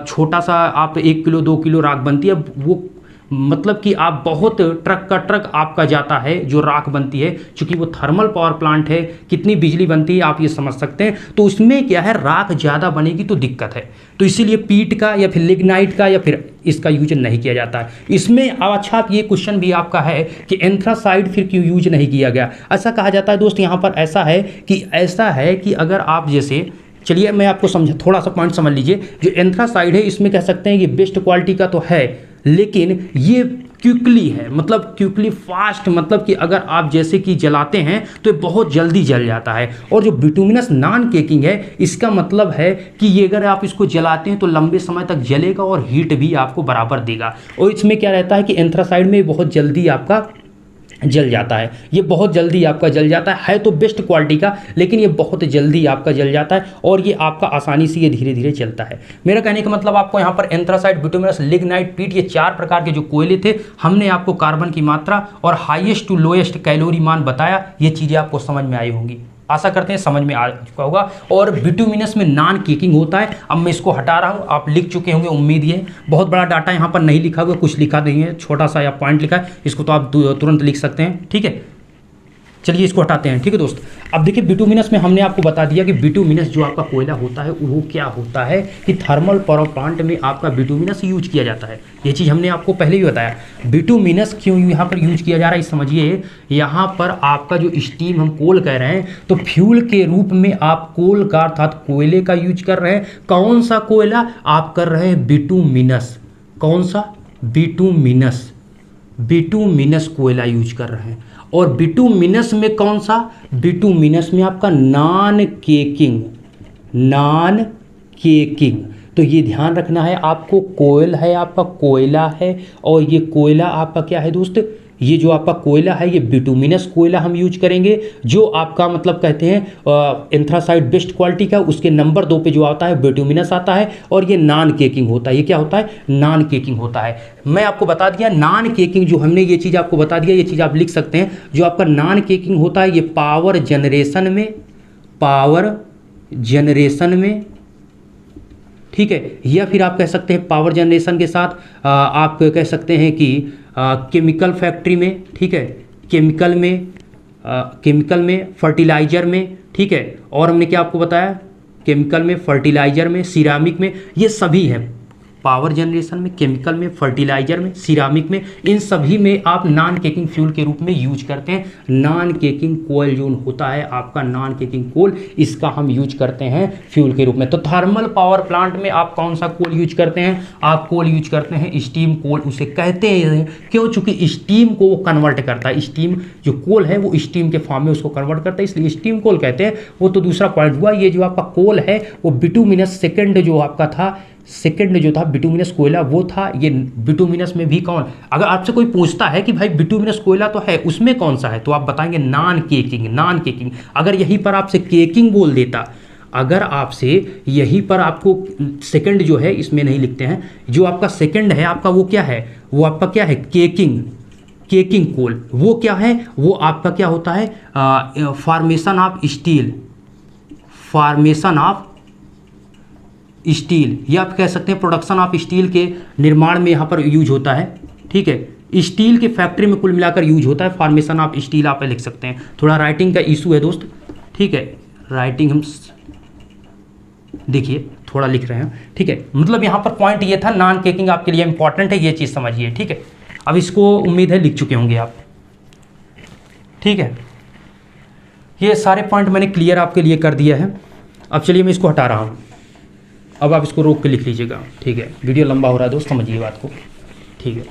छोटा सा आप 1 किलो 2 किलो राख बनती है, वो मतलब कि आप बहुत ट्रक का ट्रक आपका जाता है जो राख बनती है। चूंकि वो थर्मल पावर प्लांट है, कितनी बिजली बनती है आप ये समझ सकते हैं। तो उसमें क्या है, राख ज़्यादा बनेगी तो दिक्कत है, तो इसीलिए पीट का या फिर लिग्नाइट का या फिर इसका यूज नहीं किया जाता है इसमें। अब अच्छा, ये क्वेश्चन भी आपका है कि एंथ्रासाइड फिर क्यों यूज नहीं किया गया? ऐसा कहा जाता है दोस्त, यहाँ पर ऐसा है कि अगर आप जैसे, चलिए मैं आपको थोड़ा सा पॉइंट समझ लीजिए। जो एंथ्रासाइड है इसमें कह सकते हैं कि बेस्ट क्वालिटी का तो है, लेकिन ये क्विकली है, मतलब क्विकली फास्ट, मतलब कि अगर आप जैसे कि जलाते हैं तो ये बहुत जल्दी जल जाता है। और जो बिटुमिनस नॉन केकिंग है, इसका मतलब है कि ये अगर आप इसको जलाते हैं तो लंबे समय तक जलेगा और हीट भी आपको बराबर देगा। और इसमें क्या रहता है कि एंथ्रासाइड में बहुत जल्दी आपका जल जाता है, ये बहुत जल्दी आपका जल जाता है तो बेस्ट क्वालिटी का, लेकिन ये बहुत जल्दी आपका जल जाता है और ये आपका आसानी से ये धीरे धीरे चलता है। मेरा कहने का मतलब आपको यहाँ पर एंथ्रासाइड, बिटुमिनस, लिग्नाइट, पीट, ये 4 प्रकार के जो कोयले थे, हमने आपको कार्बन की मात्रा और हाईएस्ट टू लोएस्ट कैलोरी मान बताया। ये चीज़ें आपको समझ में आई होंगी, आशा करते हैं समझ में आ चुका होगा। और बिटुमिनस में नॉन केकिंग होता है। अब मैं इसको हटा रहा हूँ, आप लिख चुके होंगे उम्मीद ये। बहुत बड़ा डाटा यहाँ पर नहीं लिखा हुआ, कुछ लिखा नहीं है, छोटा सा या पॉइंट लिखा है, इसको तो आप तुरंत लिख सकते हैं, ठीक है। चलिए इसको हटाते हैं, ठीक है दोस्त। अब देखिए बिटुमिनस में हमने आपको बता दिया कि बिटुमिनस जो आपका कोयला होता है वो क्या होता है, कि थर्मल पावर प्लांट में आपका बिटुमिनस यूज किया जाता है। ये चीज़ हमने आपको पहले ही बताया। बिटुमिनस क्यों यहाँ पर यूज किया जा रहा है समझिए। यहाँ पर आपका जो स्टीम हम कोल कह रहे हैं, तो फ्यूल के रूप में आप कोल का अर्थात कोयले का यूज कर रहे हैं। कौन सा कोयला आप कर रहे हैं? बिटुमिनस। कौन सा? बिटुमिनस। बिटुमिनस कोयला यूज कर रहे हैं। और बिटुमिनस में कौन सा? बिटुमिनस में आपका नॉन केकिंग। नॉन केकिंग, तो ये ध्यान रखना है आपको। कोयल है आपका, कोयला है, और ये कोयला आपका क्या है दोस्त? ये जो आपका कोयला है ये बिटुमिनस कोयला हम यूज करेंगे, जो आपका मतलब कहते हैं एंथ्रासाइड बेस्ट क्वालिटी का। उसके नंबर 2 पे जो आता है बिटुमिनस आता है, और ये नॉन केकिंग होता है। ये क्या होता है? नॉन केकिंग होता है। मैं आपको बता दिया नॉन केकिंग, जो हमने ये चीज़ आपको बता दिया, ये चीज़ आप लिख सकते हैं। जो आपका नॉन केकिंग होता है ये पावर जनरेशन में, ठीक है, या फिर आप कह सकते हैं पावर जनरेशन के साथ आप कह सकते हैं कि केमिकल फैक्ट्री में, ठीक है, केमिकल में, फर्टिलाइजर में, ठीक है। और हमने क्या आपको बताया? केमिकल में, फर्टिलाइजर में, सिरामिक में, ये सभी है। पावर जनरेशन में, केमिकल में, फर्टिलाइजर में, सिरामिक में, इन सभी में आप नॉन केकिंग फ्यूल के रूप में यूज करते हैं। नॉन केकिंग कोयल जो होता है आपका, नॉन केकिंग कोल, इसका हम यूज करते हैं फ्यूल के रूप में। तो थर्मल पावर प्लांट में आप कौन सा कोल यूज करते हैं? आप कोल यूज करते हैं स्टीम कोल, उसे कहते हैं। क्यों? चूंकि स्टीम को वो कन्वर्ट करता है। स्टीम जो कोल है वो स्टीम के फॉर्म में उसको कन्वर्ट करता है, इसलिए स्टीम कोल कहते हैं। वो तो दूसरा पॉइंट हुआ। ये जो आपका कोल है वो बिटुमिनस सेकेंड जो आपका था, सेकेंड जो था बिटुमिनस कोयला वो था। ये बिटुमिनस में भी कौन, अगर आपसे कोई पूछता है कि भाई बिटुमिनस कोयला तो है, उसमें कौन सा है, तो आप बताएंगे नॉन केकिंग। Non caking. अगर यहीं पर आपसे केकिंग बोल देता, अगर आपसे यहीं पर आपको सेकंड जो है इसमें नहीं लिखते हैं, जो आपका सेकंड है आपका वो क्या है? वो आपका क्या है? केकिंग कोल। वो क्या है? वो आपका क्या होता है? Formation of steel, formation of steel, या आप कह सकते हैं प्रोडक्शन ऑफ स्टील के निर्माण में यहाँ पर यूज होता है, ठीक है। स्टील के फैक्ट्री में कुल मिलाकर यूज होता है। फॉर्मेशन ऑफ स्टील आप लिख सकते हैं। थोड़ा राइटिंग का इशू है दोस्त, ठीक है, राइटिंग हम देखिए थोड़ा लिख रहे हैं, ठीक है। मतलब यहाँ पर पॉइंट ये था, नॉन केकिंग आपके लिए इंपॉर्टेंट है, ये चीज़ समझिए, ठीक है। अब इसको उम्मीद है लिख चुके होंगे आप, ठीक है। ये सारे पॉइंट मैंने क्लियर आपके लिए कर दिया है। अब चलिए मैं इसको हटा रहा हूँ। अब आप इसको रोक के लिख लीजिएगा, ठीक है। वीडियो लंबा हो रहा है दोस्त, समझिए बात को, ठीक है।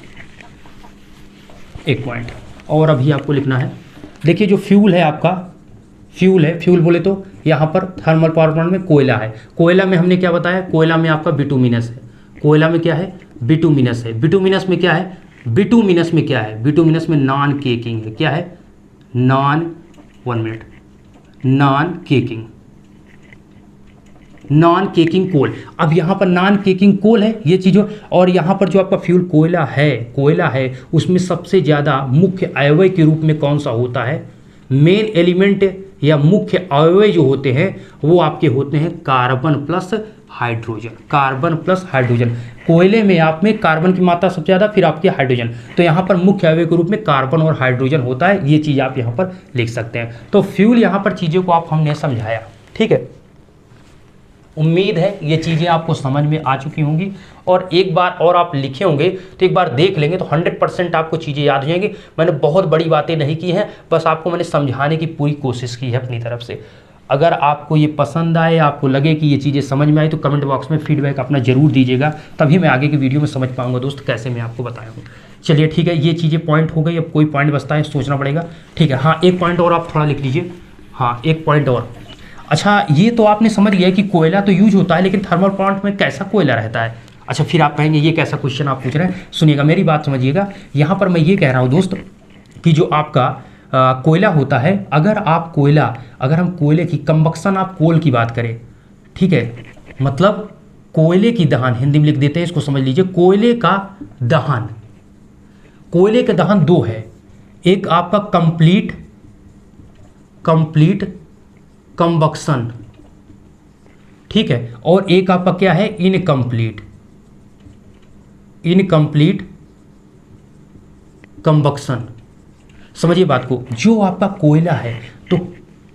एक पॉइंट और अभी आपको लिखना है। देखिए जो फ्यूल है आपका, फ्यूल है, फ्यूल बोले तो यहाँ पर थर्मल पावर प्लांट में कोयला है, कोयला में हमने क्या बताया, कोयला में आपका बिटुमिनस है, कोयला में क्या है, बिटुमिनस है। बिटुमिनस में क्या है, बिटुमिनस में क्या है, बिटुमिनस में नॉन केकिंग है, क्या है, non, 1 minute, non caking, non caking coal. अब यहाँ पर नॉन केकिंग कोल है ये चीज़ों, और यहाँ पर जो आपका फ्यूल कोयला है उसमें सबसे ज़्यादा मुख्य अवयव के रूप में कौन सा होता है, मेन एलिमेंट या मुख्य अवयव जो होते हैं वो आपके होते हैं carbon plus hydrogen, carbon plus hydrogen. कोयले में आप में कार्बन की मात्रा सबसे ज़्यादा, फिर आपके हाइड्रोजन, तो यहाँ पर मुख्य अवयव के रूप में कार्बन और हाइड्रोजन होता है, ये चीज़ आप यहाँ पर लिख सकते हैं। तो फ्यूल यहाँ पर चीज़ों को आप हमने समझाया, ठीक है। उम्मीद है ये चीज़ें आपको समझ में आ चुकी होंगी, और एक बार और आप लिखे होंगे तो एक बार देख लेंगे तो 100% आपको चीज़ें याद हो जाएंगी। मैंने बहुत बड़ी बातें नहीं की हैं, बस आपको मैंने समझाने की पूरी कोशिश की है अपनी तरफ से। अगर आपको ये पसंद आए, आपको लगे कि ये चीज़ें समझ में आई, तो कमेंट बॉक्स में फीडबैक अपना ज़रूर दीजिएगा, तभी मैं आगे की वीडियो में समझ पाऊँगा दोस्त कैसे मैं आपको बताया हूँ। चलिए ठीक है, ये चीज़ें पॉइंट हो गई। अब कोई पॉइंट बचता है सोचना पड़ेगा, ठीक है। हाँ, एक पॉइंट और आप थोड़ा लिख लीजिए, हाँ एक पॉइंट और। अच्छा, ये तो आपने समझ लिया कि कोयला तो यूज होता है, लेकिन थर्मल प्लांट में कैसा कोयला रहता है। अच्छा, फिर आप कहेंगे ये कैसा क्वेश्चन आप पूछ रहे हैं, सुनिएगा मेरी बात समझिएगा। यहाँ पर मैं ये कह रहा हूँ दोस्त कि जो आपका कोयला होता है, अगर हम कोयले की कंबक्शन, आप कोल की बात करें, ठीक है, मतलब कोयले की दहन, हिंदी में लिख देते हैं, इसको समझ लीजिए। कोयले का दहन दो है, एक आपका कंप्लीट कंबक्शन, ठीक है, और एक आपका क्या है, इनकम्प्लीट कंबक्शन। समझिए बात को, जो आपका कोयला है तो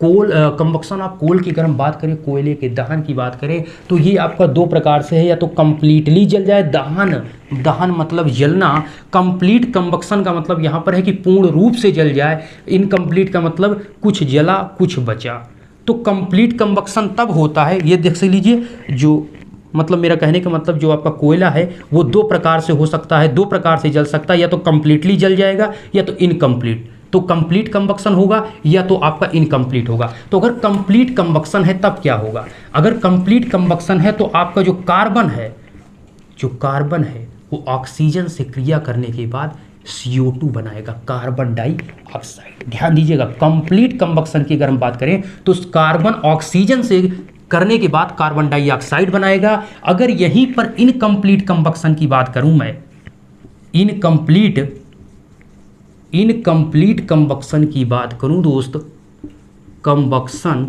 कोल कंबक्शन, आप कोल की अगर हम बात करें, कोयले के दहन की बात करें, तो ये आपका दो प्रकार से है, या तो कंप्लीटली जल जाए, दहन मतलब जलना, कंप्लीट कंबक्शन का मतलब यहाँ पर है कि पूर्ण रूप से जल जाए, इनकम्प्लीट का मतलब कुछ जला कुछ बचा। तो कंप्लीट कंबक्शन तब होता है, ये देख लीजिए, जो मतलब मेरा कहने का मतलब जो आपका कोयला है वो दो प्रकार से हो सकता है, दो प्रकार से जल सकता है, या तो कंप्लीटली जल जाएगा या तो इनकम्प्लीट। तो कंप्लीट कंबक्शन होगा या तो आपका इनकम्प्लीट होगा। तो अगर कंप्लीट कंबक्शन है तब क्या होगा, अगर कंप्लीट कंबक्शन है तो आपका जो कार्बन है वो ऑक्सीजन से क्रिया करने के बाद CO2 बनाएगा, कार्बन डाइऑक्साइड। ध्यान दीजिएगा, कंप्लीट कंबक्शन की अगर हम बात करें तो कार्बन ऑक्सीजन से करने के बाद कार्बन डाइऑक्साइड बनाएगा। अगर यहीं पर इनकम्प्लीट कंबक्शन की बात करूं मैं, इनकम्प्लीट कंबक्शन की बात करूं दोस्त, कंबक्शन,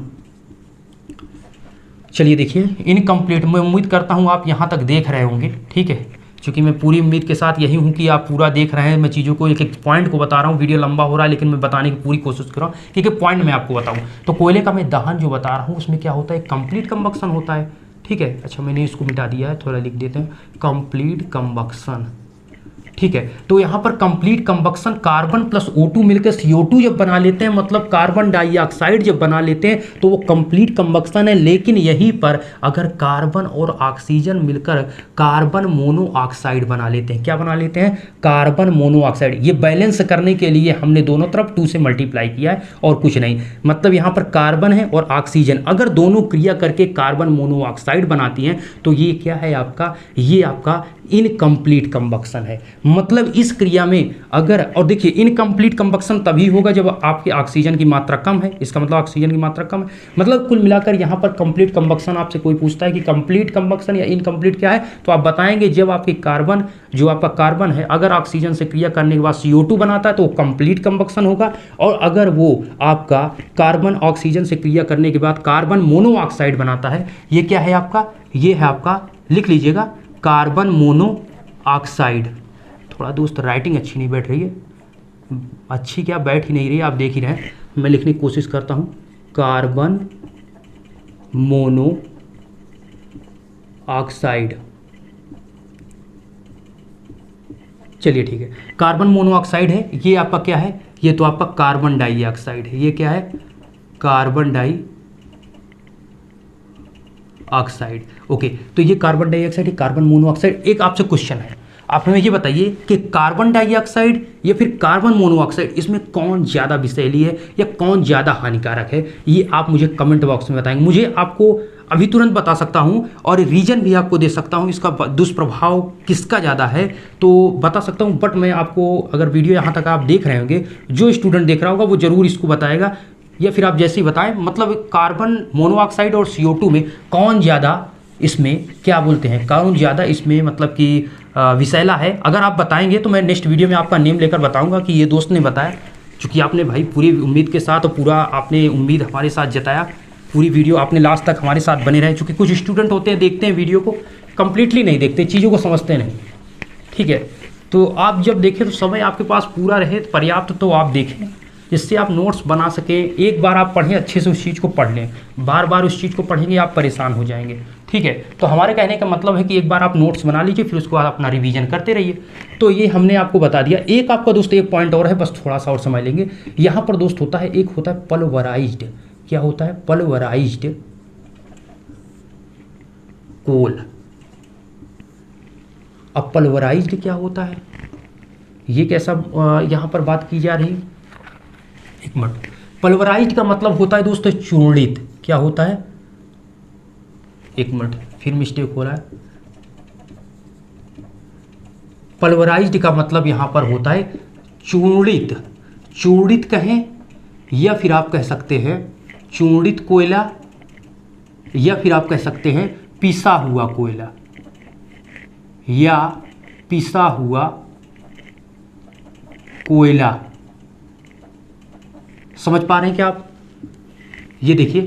चलिए देखिए, इनकम्प्लीट, मैं उम्मीद करता हूं आप यहां तक देख रहे होंगे, ठीक है, क्योंकि मैं पूरी उम्मीद के साथ यही हूं कि आप पूरा देख रहे हैं। मैं चीज़ों को एक एक पॉइंट को बता रहा हूं, वीडियो लंबा हो रहा है लेकिन मैं बताने की पूरी कोशिश कर रहा हूं कि एक पॉइंट मैं आपको बताऊं। तो कोयले का मैं दहन जो बता रहा हूं उसमें क्या होता है, कंप्लीट कंबक्शन होता है, ठीक है। अच्छा, मैंने इसको मिटा दिया है, थोड़ा लिख देते हैं, कंप्लीट कंबक्शन, ठीक है। तो यहाँ पर complete combustion, carbon plus O2 मिलकर CO2 जब बना लेते हैं, मतलब कार्बन डाइऑक्साइड जब बना लेते हैं, तो वो कंप्लीट कंबक्शन है। लेकिन यहीं पर अगर कार्बन और ऑक्सीजन मिलकर कार्बन मोनोऑक्साइड बना लेते हैं, क्या बना लेते हैं, कार्बन मोनोऑक्साइड। ये बैलेंस करने के लिए हमने दोनों तरफ 2 से मल्टीप्लाई किया है और कुछ नहीं, मतलब यहाँ पर कार्बन है और ऑक्सीजन, अगर दोनों क्रिया करके कार्बन मोनोऑक्साइड बनाती हैं तो ये क्या है आपका, ये आपका इनकम्प्लीट कंबक्शन है। मतलब इस क्रिया में अगर, और देखिए इनकम्प्लीट कंबक्शन तभी होगा जब आपके ऑक्सीजन की मात्रा कम है, इसका मतलब ऑक्सीजन की मात्रा कम है। मतलब कुल मिलाकर यहाँ पर कंप्लीट कंबक्शन, आपसे कोई पूछता है कि कंप्लीट कंबक्शन या इनकम्प्लीट क्या है, तो आप बताएंगे जब आपकी कार्बन, जो आपका कार्बन है अगर ऑक्सीजन से क्रिया करने के बाद CO2 बनाता है तो वो कंप्लीट कंबक्शन होगा, और अगर वो आपका कार्बन ऑक्सीजन से क्रिया करने के बाद कार्बन मोनोऑक्साइड बनाता है, ये क्या है आपका, ये है आपका, लिख लीजिएगा, कार्बन मोनोऑक्साइड। थोड़ा दोस्त राइटिंग अच्छी नहीं बैठ रही है, अच्छी क्या बैठ ही नहीं रही, आप देख ही रहे हैं, मैं लिखने की कोशिश करता हूं, कार्बन मोनोऑक्साइड। चलिए ठीक है, कार्बन मोनोऑक्साइड है, ये आपका क्या है, ये तो आपका कार्बन डाइऑक्साइड है, ये क्या है, कार्बन डाइऑक्साइड। ओके, तो ये कार्बन डाइऑक्साइड, कार्बन मोनोऑक्साइड। एक आपसे क्वेश्चन है, आप हमें ये बताइए कि कार्बन डाइऑक्साइड या फिर कार्बन मोनोऑक्साइड, इसमें कौन ज़्यादा विषैली है या कौन ज़्यादा हानिकारक है, ये आप मुझे कमेंट बॉक्स में बताएंगे। मुझे आपको अभी तुरंत बता सकता हूँ और रीजन भी आपको दे सकता हूँ, इसका दुष्प्रभाव किसका ज़्यादा है तो बता सकता हूँ। बट मैं आपको, अगर वीडियो यहाँ तक आप देख रहे होंगे, जो स्टूडेंट देख रहा होगा वो ज़रूर इसको बताएगा, या फिर आप जैसे ही बताएं, मतलब कार्बन मोनोऑक्साइड और CO2 में कौन ज़्यादा, इसमें क्या बोलते हैं, कौन ज़्यादा इसमें मतलब कि विषैला है। अगर आप बताएंगे तो मैं नेक्स्ट वीडियो में आपका नेम लेकर बताऊंगा कि ये दोस्त ने बताया, क्योंकि आपने भाई पूरी उम्मीद के साथ और पूरा आपने उम्मीद हमारे साथ जताया, पूरी वीडियो आपने लास्ट तक हमारे साथ बने रहे। क्योंकि कुछ स्टूडेंट होते हैं, देखते हैं वीडियो को, कंप्लीटली नहीं देखते, चीज़ों को समझते नहीं, ठीक है। तो आप जब देखें तो समय आपके पास पूरा रहे पर्याप्त, तो आप देखें, जिससे आप नोट्स बना सकें। एक बार आप पढ़ें, अच्छे से उस चीज़ को पढ़ लें, बार बार उस चीज़ को पढ़ेंगे आप परेशान हो जाएंगे, ठीक है। तो हमारे कहने का मतलब है कि एक बार आप नोट्स बना लीजिए, फिर उसके बाद अपना रिवीजन करते रहिए। तो ये हमने आपको बता दिया। एक आपका दोस्त एक पॉइंट और है, बस थोड़ा सा और समझ लेंगे। यहाँ पर दोस्त होता है, एक होता है पल्वराइज्ड। क्या होता है? पल्वराइज्ड कोल। अब पल्वराइज्ड क्या होता है, ये कैसा यहाँ पर बात की जा रही है, एक मिनट। पल्वराइज्ड का मतलब होता है दोस्तों चूर्णित। क्या होता है? एक मिनट, फिर मिस्टेक हो रहा है। पल्वराइज्ड का मतलब यहां पर होता है चूर्णित। चूर्णित कहें या फिर आप कह सकते हैं चूर्णित कोयला, या फिर आप कह सकते हैं पिसा हुआ कोयला या पिसा हुआ कोयला। समझ पा रहे हैं क्या आप? ये देखिए,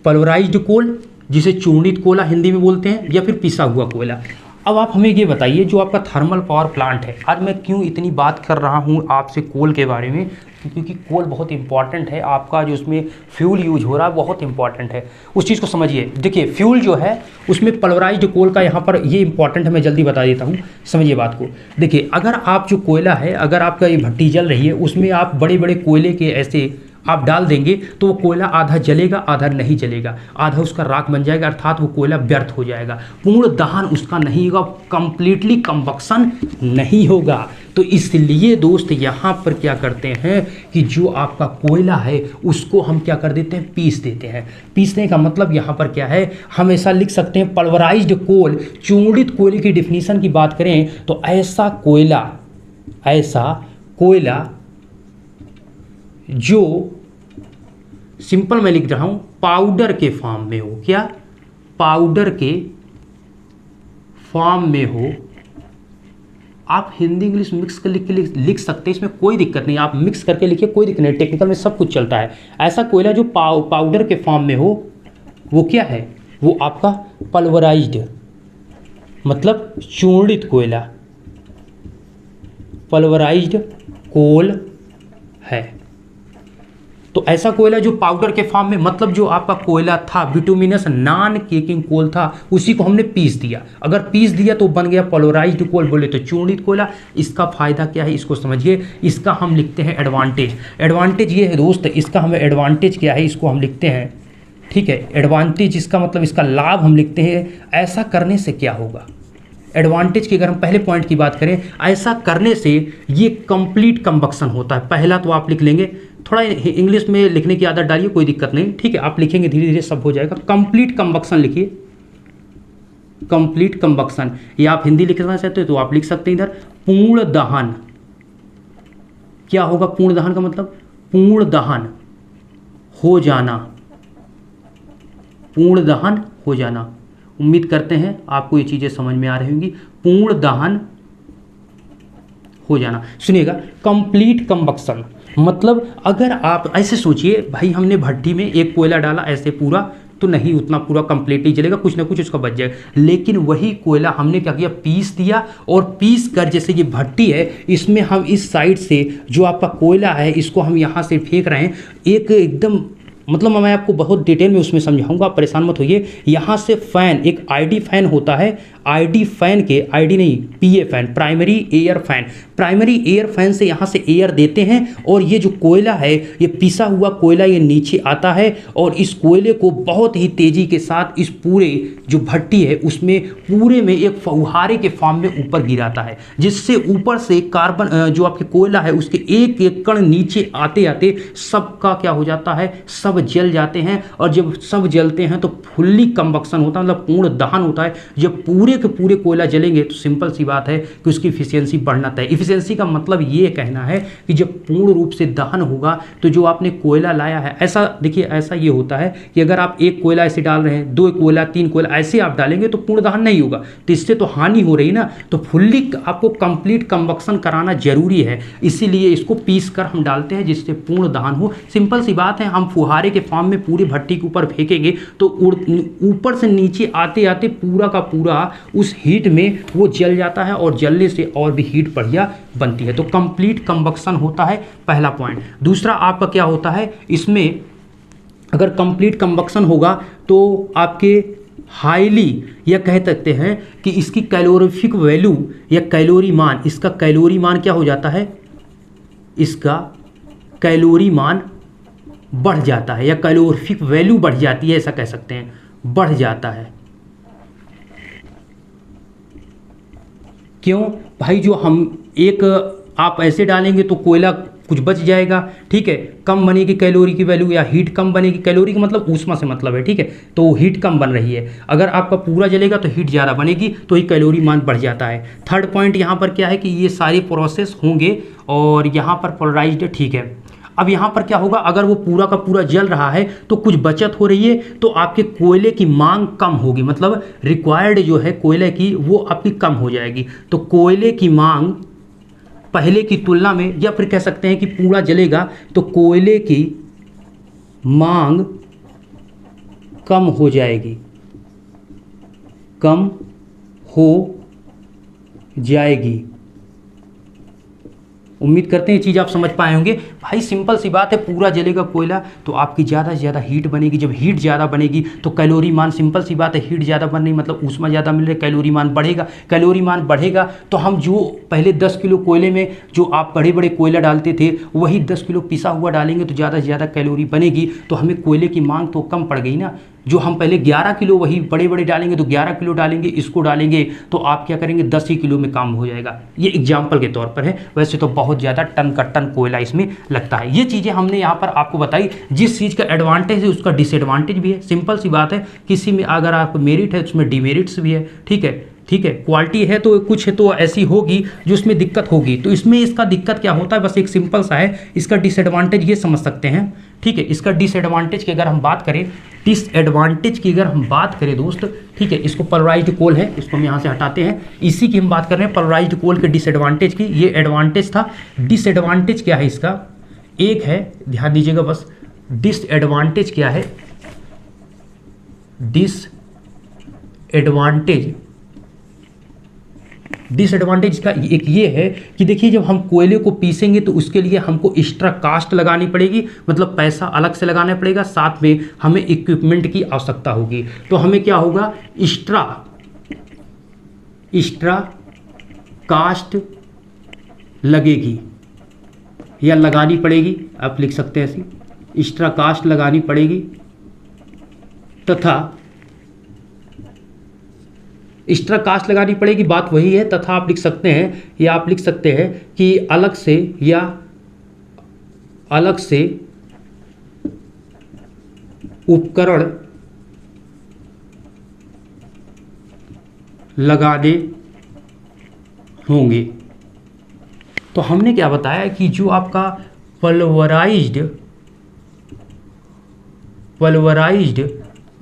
पल्वराइज्ड कोल, जिसे चूर्णित कोयला हिंदी में बोलते हैं, या फिर पिसा हुआ कोयला। अब आप हमें ये बताइए, जो आपका थर्मल पावर प्लांट है, आज मैं क्यों इतनी बात कर रहा हूँ आपसे कोल के बारे में, क्योंकि कोल बहुत इंपॉर्टेंट है। आपका जो उसमें फ्यूल यूज हो रहा है बहुत इंपॉर्टेंट है, उस चीज़ को समझिए। देखिए, फ्यूल जो है उसमें पल्वराइज्ड कोल का यहाँ पर ये इंपॉर्टेंट है, मैं जल्दी बता देता हूँ, समझिए बात को। देखिए, अगर आप जो कोयला है, अगर आपका ये भट्टी जल रही है, उसमें आप बड़े बड़े कोयले के ऐसे आप डाल देंगे तो वो कोयला आधा जलेगा, आधा नहीं जलेगा, आधा उसका राख बन जाएगा, अर्थात वो कोयला व्यर्थ हो जाएगा, पूर्ण दहन उसका नहीं होगा, कंप्लीटली कंबक्शन नहीं होगा। तो इसलिए दोस्त यहाँ पर क्या करते हैं कि जो आपका कोयला है उसको हम क्या कर देते हैं, पीस देते हैं। पीसने का मतलब यहाँ पर क्या है, हम ऐसा लिख सकते हैं, पल्वराइज्ड कोल, चूर्णित कोयले की डिफिनीशन की बात करें तो ऐसा कोयला जो सिंपल मैं लिख रहा हूं, पाउडर के फॉर्म में हो। क्या? पाउडर के फॉर्म में हो। आप हिंदी इंग्लिश मिक्स कर लिख सकते हैं, इसमें कोई दिक्कत नहीं, आप मिक्स करके लिखिए, कोई दिक्कत नहीं, टेक्निकल में सब कुछ चलता है। ऐसा कोयला जो पाउडर के फॉर्म में हो, वो क्या है? वो आपका पल्वराइज्ड, मतलब चूर्णित कोयला, पल्वराइज्ड कोल है। तो ऐसा कोयला जो पाउडर के फॉर्म में, मतलब जो आपका कोयला था बिटुमिनस नॉन केकिंग कोल था, उसी को हमने पीस दिया। अगर पीस दिया तो बन गया पल्वराइज्ड कोल, बोले तो चूर्णित कोयला। इसका फायदा क्या है, इसको समझिए। इसका हम लिखते हैं एडवांटेज। एडवांटेज ये है दोस्त, इसका हमें एडवांटेज क्या है, इसको हम लिखते हैं, ठीक है। एडवांटेज इसका मतलब, इसका लाभ हम लिखते हैं, ऐसा करने से क्या होगा। एडवांटेज की अगर हम पहले पॉइंट की बात करें, ऐसा करने से ये कंप्लीट कंबक्शन होता है। पहला तो आप लिख लेंगे, थोड़ा इंग्लिश में लिखने की आदत डालिए, कोई दिक्कत नहीं, ठीक है। आप लिखेंगे, धीरे धीरे सब हो जाएगा। कंप्लीट कंबक्शन लिखिए, कंप्लीट कंबक्शन। या आप हिंदी लिखना चाहते हो तो आप लिख सकते हैं इधर पूर्ण दहन। क्या होगा पूर्ण दहन का मतलब? पूर्ण दहन हो जाना, पूर्ण दहन हो जाना। उम्मीद करते हैं आपको ये चीज़ें समझ में आ रही होंगी। पूर्ण दहन हो जाना। सुनिएगा, कंप्लीट कंबक्शन मतलब, अगर आप ऐसे सोचिए, भाई हमने भट्टी में एक कोयला डाला ऐसे पूरा, तो नहीं उतना पूरा कंप्लीटली जलेगा, कुछ ना कुछ उसका बच जाएगा। लेकिन वही कोयला हमने क्या किया, पीस दिया, और पीस कर, जैसे ये भट्टी है, इसमें हम इस साइड से जो आपका कोयला है, इसको हम यहाँ से फेंक रहे हैं, एक एकदम, मतलब मैं आपको बहुत डिटेल में उसमें समझाऊंगा, आप परेशान मत होइए। यहाँ से फैन, एक आईडी फैन होता है, आईडी फैन के, आईडी नहीं, PA fan, primary air fan, primary air fan से यहाँ से एयर देते हैं और ये जो कोयला है, ये पिसा हुआ कोयला ये नीचे आता है और इस कोयले को बहुत ही तेज़ी के साथ इस पूरे जो भट्टी है उसमें पूरे में एक फुहारे के फॉर्म में ऊपर गिराता है, जिससे ऊपर से कार्बन जो आपके कोयला है उसके एक एक कण नीचे आते आते सबका क्या हो जाता है, सब जल जाते हैं। और जब सब जलते हैं तो फुल्ली कंबक्शन होता है, मतलब पूर्ण दहन होता है। जब पूरे के पूरे कोयला जलेंगे तो सिंपल सी बात है कि उसकी इफिशियंसी बढ़ना तय। इफिशियंसी का मतलब ये कहना है कि जब पूर्ण रूप से दहन होगा तो जो आपने कोयला लाया है, ऐसा देखिए, ऐसा ये होता है कि अगर आप एक कोयला ऐसे डाल रहे हैं, 2 कोयला 3 कोयला ऐसे आप डालेंगे तो पूर्ण दहन नहीं होगा, तो इससे तो हानि हो रही ना। तो फुल्ली आपको कंप्लीट कंबक्शन कराना जरूरी है, इसीलिए इसको पीस कर हम डालते हैं जिससे पूर्ण दहन हो। सिंपल सी बात है, हम फुहारे के फॉर्म में पूरी भट्टी के ऊपर फेंकेंगे तो ऊपर से नीचे आते आते पूरा का पूरा उस हीट में वो जल जाता है और जलने से और भी हीट बढ़िया बनती है। तो कंप्लीट कंबक्शन होता है, पहला पॉइंट। दूसरा आपका क्या होता है, इसमें अगर कंप्लीट कंबक्शन होगा तो आपके हाईली, या कह सकते हैं कि इसकी कैलोरीफिक वैल्यू या कैलोरी मान, इसका कैलोरी मान क्या हो जाता है, इसका कैलोरी मान बढ़ जाता है या कैलोरीफिक वैल्यू बढ़ जाती है, ऐसा कह सकते हैं, बढ़ जाता है। क्यों भाई, जो हम एक आप ऐसे डालेंगे तो कोयला कुछ बच जाएगा, ठीक है, कम बनेगी कैलोरी की वैल्यू या हीट कम बनेगी। कैलोरी का मतलब ऊष्मा से मतलब है, ठीक है, तो हीट कम बन रही है। अगर आपका पूरा जलेगा तो हीट ज़्यादा बनेगी, तो ही कैलोरी मान बढ़ जाता है। थर्ड पॉइंट यहाँ पर क्या है कि ये सारे प्रोसेस होंगे और यहाँ पर पोलराइज्ड, ठीक है। अब यहाँ पर क्या होगा, अगर वो पूरा का पूरा जल रहा है तो कुछ बचत हो रही है, तो आपके कोयले की मांग कम होगी, मतलब रिक्वायर्ड जो है कोयले की वो आपकी कम हो जाएगी। तो कोयले की मांग पहले की तुलना में, या फिर कह सकते हैं कि पूरा जलेगा तो कोयले की मांग कम हो जाएगी, कम हो जाएगी। उम्मीद करते हैं ये चीज़ आप समझ पाए होंगे। भाई सिंपल सी बात है, पूरा जलेगा कोयला तो आपकी ज़्यादा से ज़्यादा हीट बनेगी। जब हीट ज़्यादा बनेगी तो कैलोरी मान, सिंपल सी बात है, हीट ज़्यादा बन रही मतलब ऊष्मा ज़्यादा मिल रही, कैलोरी मान बढ़ेगा। कैलोरी मान बढ़ेगा तो हम जो पहले 10 किलो कोयले में जो आप बड़े बड़े कोयला डालते थे वही 10 किलो पिसा हुआ डालेंगे तो ज़्यादा से ज़्यादा कैलोरी बनेगी, तो हमें कोयले की मांग तो कम पड़ गई ना। जो हम पहले 11 किलो वही बड़े बड़े डालेंगे तो 11 किलो डालेंगे, इसको डालेंगे तो आप क्या करेंगे, 10 ही किलो में काम हो जाएगा। ये एग्जाम्पल के तौर पर है, वैसे तो बहुत ज़्यादा टन का टन कोयला इसमें लगता है। ये चीज़ें हमने यहाँ पर आपको बताई। जिस चीज़ का एडवांटेज है उसका डिसएडवांटेज भी है। सिंपल सी बात है, किसी में अगर आपको मेरिट है उसमें डिमेरिट्स भी है, ठीक है, ठीक है। क्वालिटी है तो कुछ है तो ऐसी होगी जो उसमें दिक्कत होगी, तो इसमें इसका दिक्कत क्या होता है, बस एक सिंपल सा है। इसका डिसएडवांटेज ये समझ सकते हैं, ठीक है। इसका डिसएडवांटेज की अगर हम बात करें, डिसएडवांटेज की अगर हम बात करें दोस्त, ठीक है, इसको पोलराइज्ड कोल है, इसको हम यहाँ से हटाते हैं, इसी की हम बात कर रहे हैं पोलराइज्ड कोल के डिसएडवांटेज की। ये एडवांटेज था, डिसएडवांटेज क्या है इसका, एक है, ध्यान दीजिएगा बस, डिसएडवांटेज क्या है, डिसएडवांटेज का एक ये है कि देखिए जब हम कोयले को पीसेंगे तो उसके लिए हमको एक्स्ट्रा कास्ट लगानी पड़ेगी, मतलब पैसा अलग से लगाना पड़ेगा, साथ में हमें इक्विपमेंट की आवश्यकता होगी। तो हमें क्या होगा, एक्स्ट्रा कास्ट लगेगी या लगानी पड़ेगी, आप लिख सकते हैं ऐसी, एक्स्ट्रा कास्ट लगानी पड़ेगी तथा एक्स्ट्रा कास्ट लगानी पड़ेगी, बात वही है। तथा आप लिख सकते हैं, या आप लिख सकते हैं कि अलग से उपकरण लगाने होंगे। तो हमने क्या बताया कि जो आपका पल्वराइज्ड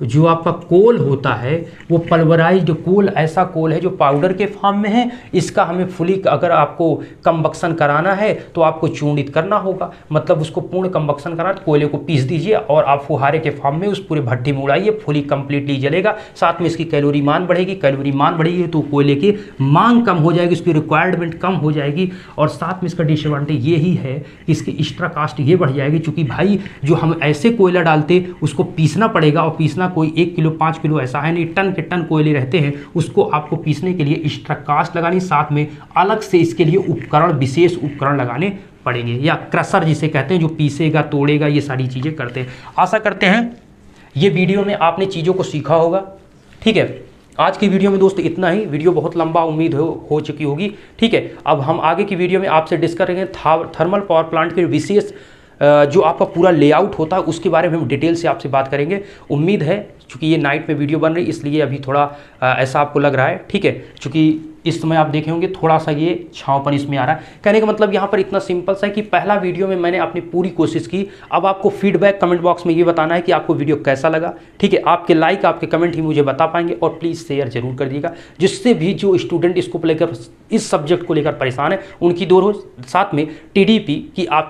जो आपका कोल होता है वो पल्वराइज्ड कोल ऐसा कोल है जो पाउडर के फॉर्म में है। इसका हमें फुली, अगर आपको कंबक्शन कराना है तो आपको चूर्णित करना होगा, मतलब उसको पूर्ण कंबक्शन कराना, तो कोयले को पीस दीजिए और आप फुहारे के फॉर्म में उस पूरे भट्टी में उड़ाइए, फुली कंप्लीटली जलेगा। साथ में इसकी कैलोरी मान बढ़ेगी, कैलोरी मान बढ़ेगी तो कोयले की मांग कम हो जाएगी, उसकी रिक्वायरमेंट कम हो जाएगी। और साथ में इसका डिसएडवांटेज ये ही है कि इसकी एक्स्ट्रा कास्ट ये बढ़ जाएगी, चूँकि भाई जो हम ऐसे कोयला डालते उसको पीसना पड़ेगा और पीसना कोई 1 किलो 5 किलो ऐसा है नहीं, टन के टन कोयले रहते हैं, उसको आपको पीसने के लिए एक्स्ट्रा कास्ट लगानी, साथ में अलग से इसके लिए उपकरण, विशेष उपकरण लगाने पड़ेंगे, या क्रशर जिसे कहते हैं, जो पीसेगा तोड़ेगा, ये सारी चीज़ें करते हैं। आशा करते हैं ये वीडियो में आपने चीज़ों को सीखा होगा। ठीक है, आज की वीडियो में दोस्तों इतना ही। वीडियो बहुत लंबा उम्मीद हो चुकी होगी। ठीक है, अब हम आगे की वीडियो में आपसे डिस्कस करेंगे थर्मल पावर प्लांट के विशेष जो आपका पूरा लेआउट होता है उसके बारे में हम डिटेल से आपसे बात करेंगे। उम्मीद है, चूँकि ये नाइट में वीडियो बन रही इसलिए अभी थोड़ा ऐसा आपको लग रहा है। ठीक है, चूँकि इस समय आप देखे होंगे थोड़ा सा ये छाँवपन इसमें आ रहा है। कहने का मतलब यहाँ पर इतना सिंपल सा है कि पहला वीडियो में मैंने अपनी पूरी कोशिश की। अब आपको फीडबैक कमेंट बॉक्स में ये बताना है कि आपको वीडियो कैसा लगा। ठीक है, आपके लाइक, आपके कमेंट ही मुझे बता पाएंगे, और प्लीज़ शेयर जरूर कर दिएगा, जिससे भी जो स्टूडेंट इसको लेकर, इस सब्जेक्ट को लेकर परेशान है, उनकी दूर हो। साथ में TDP की आपकी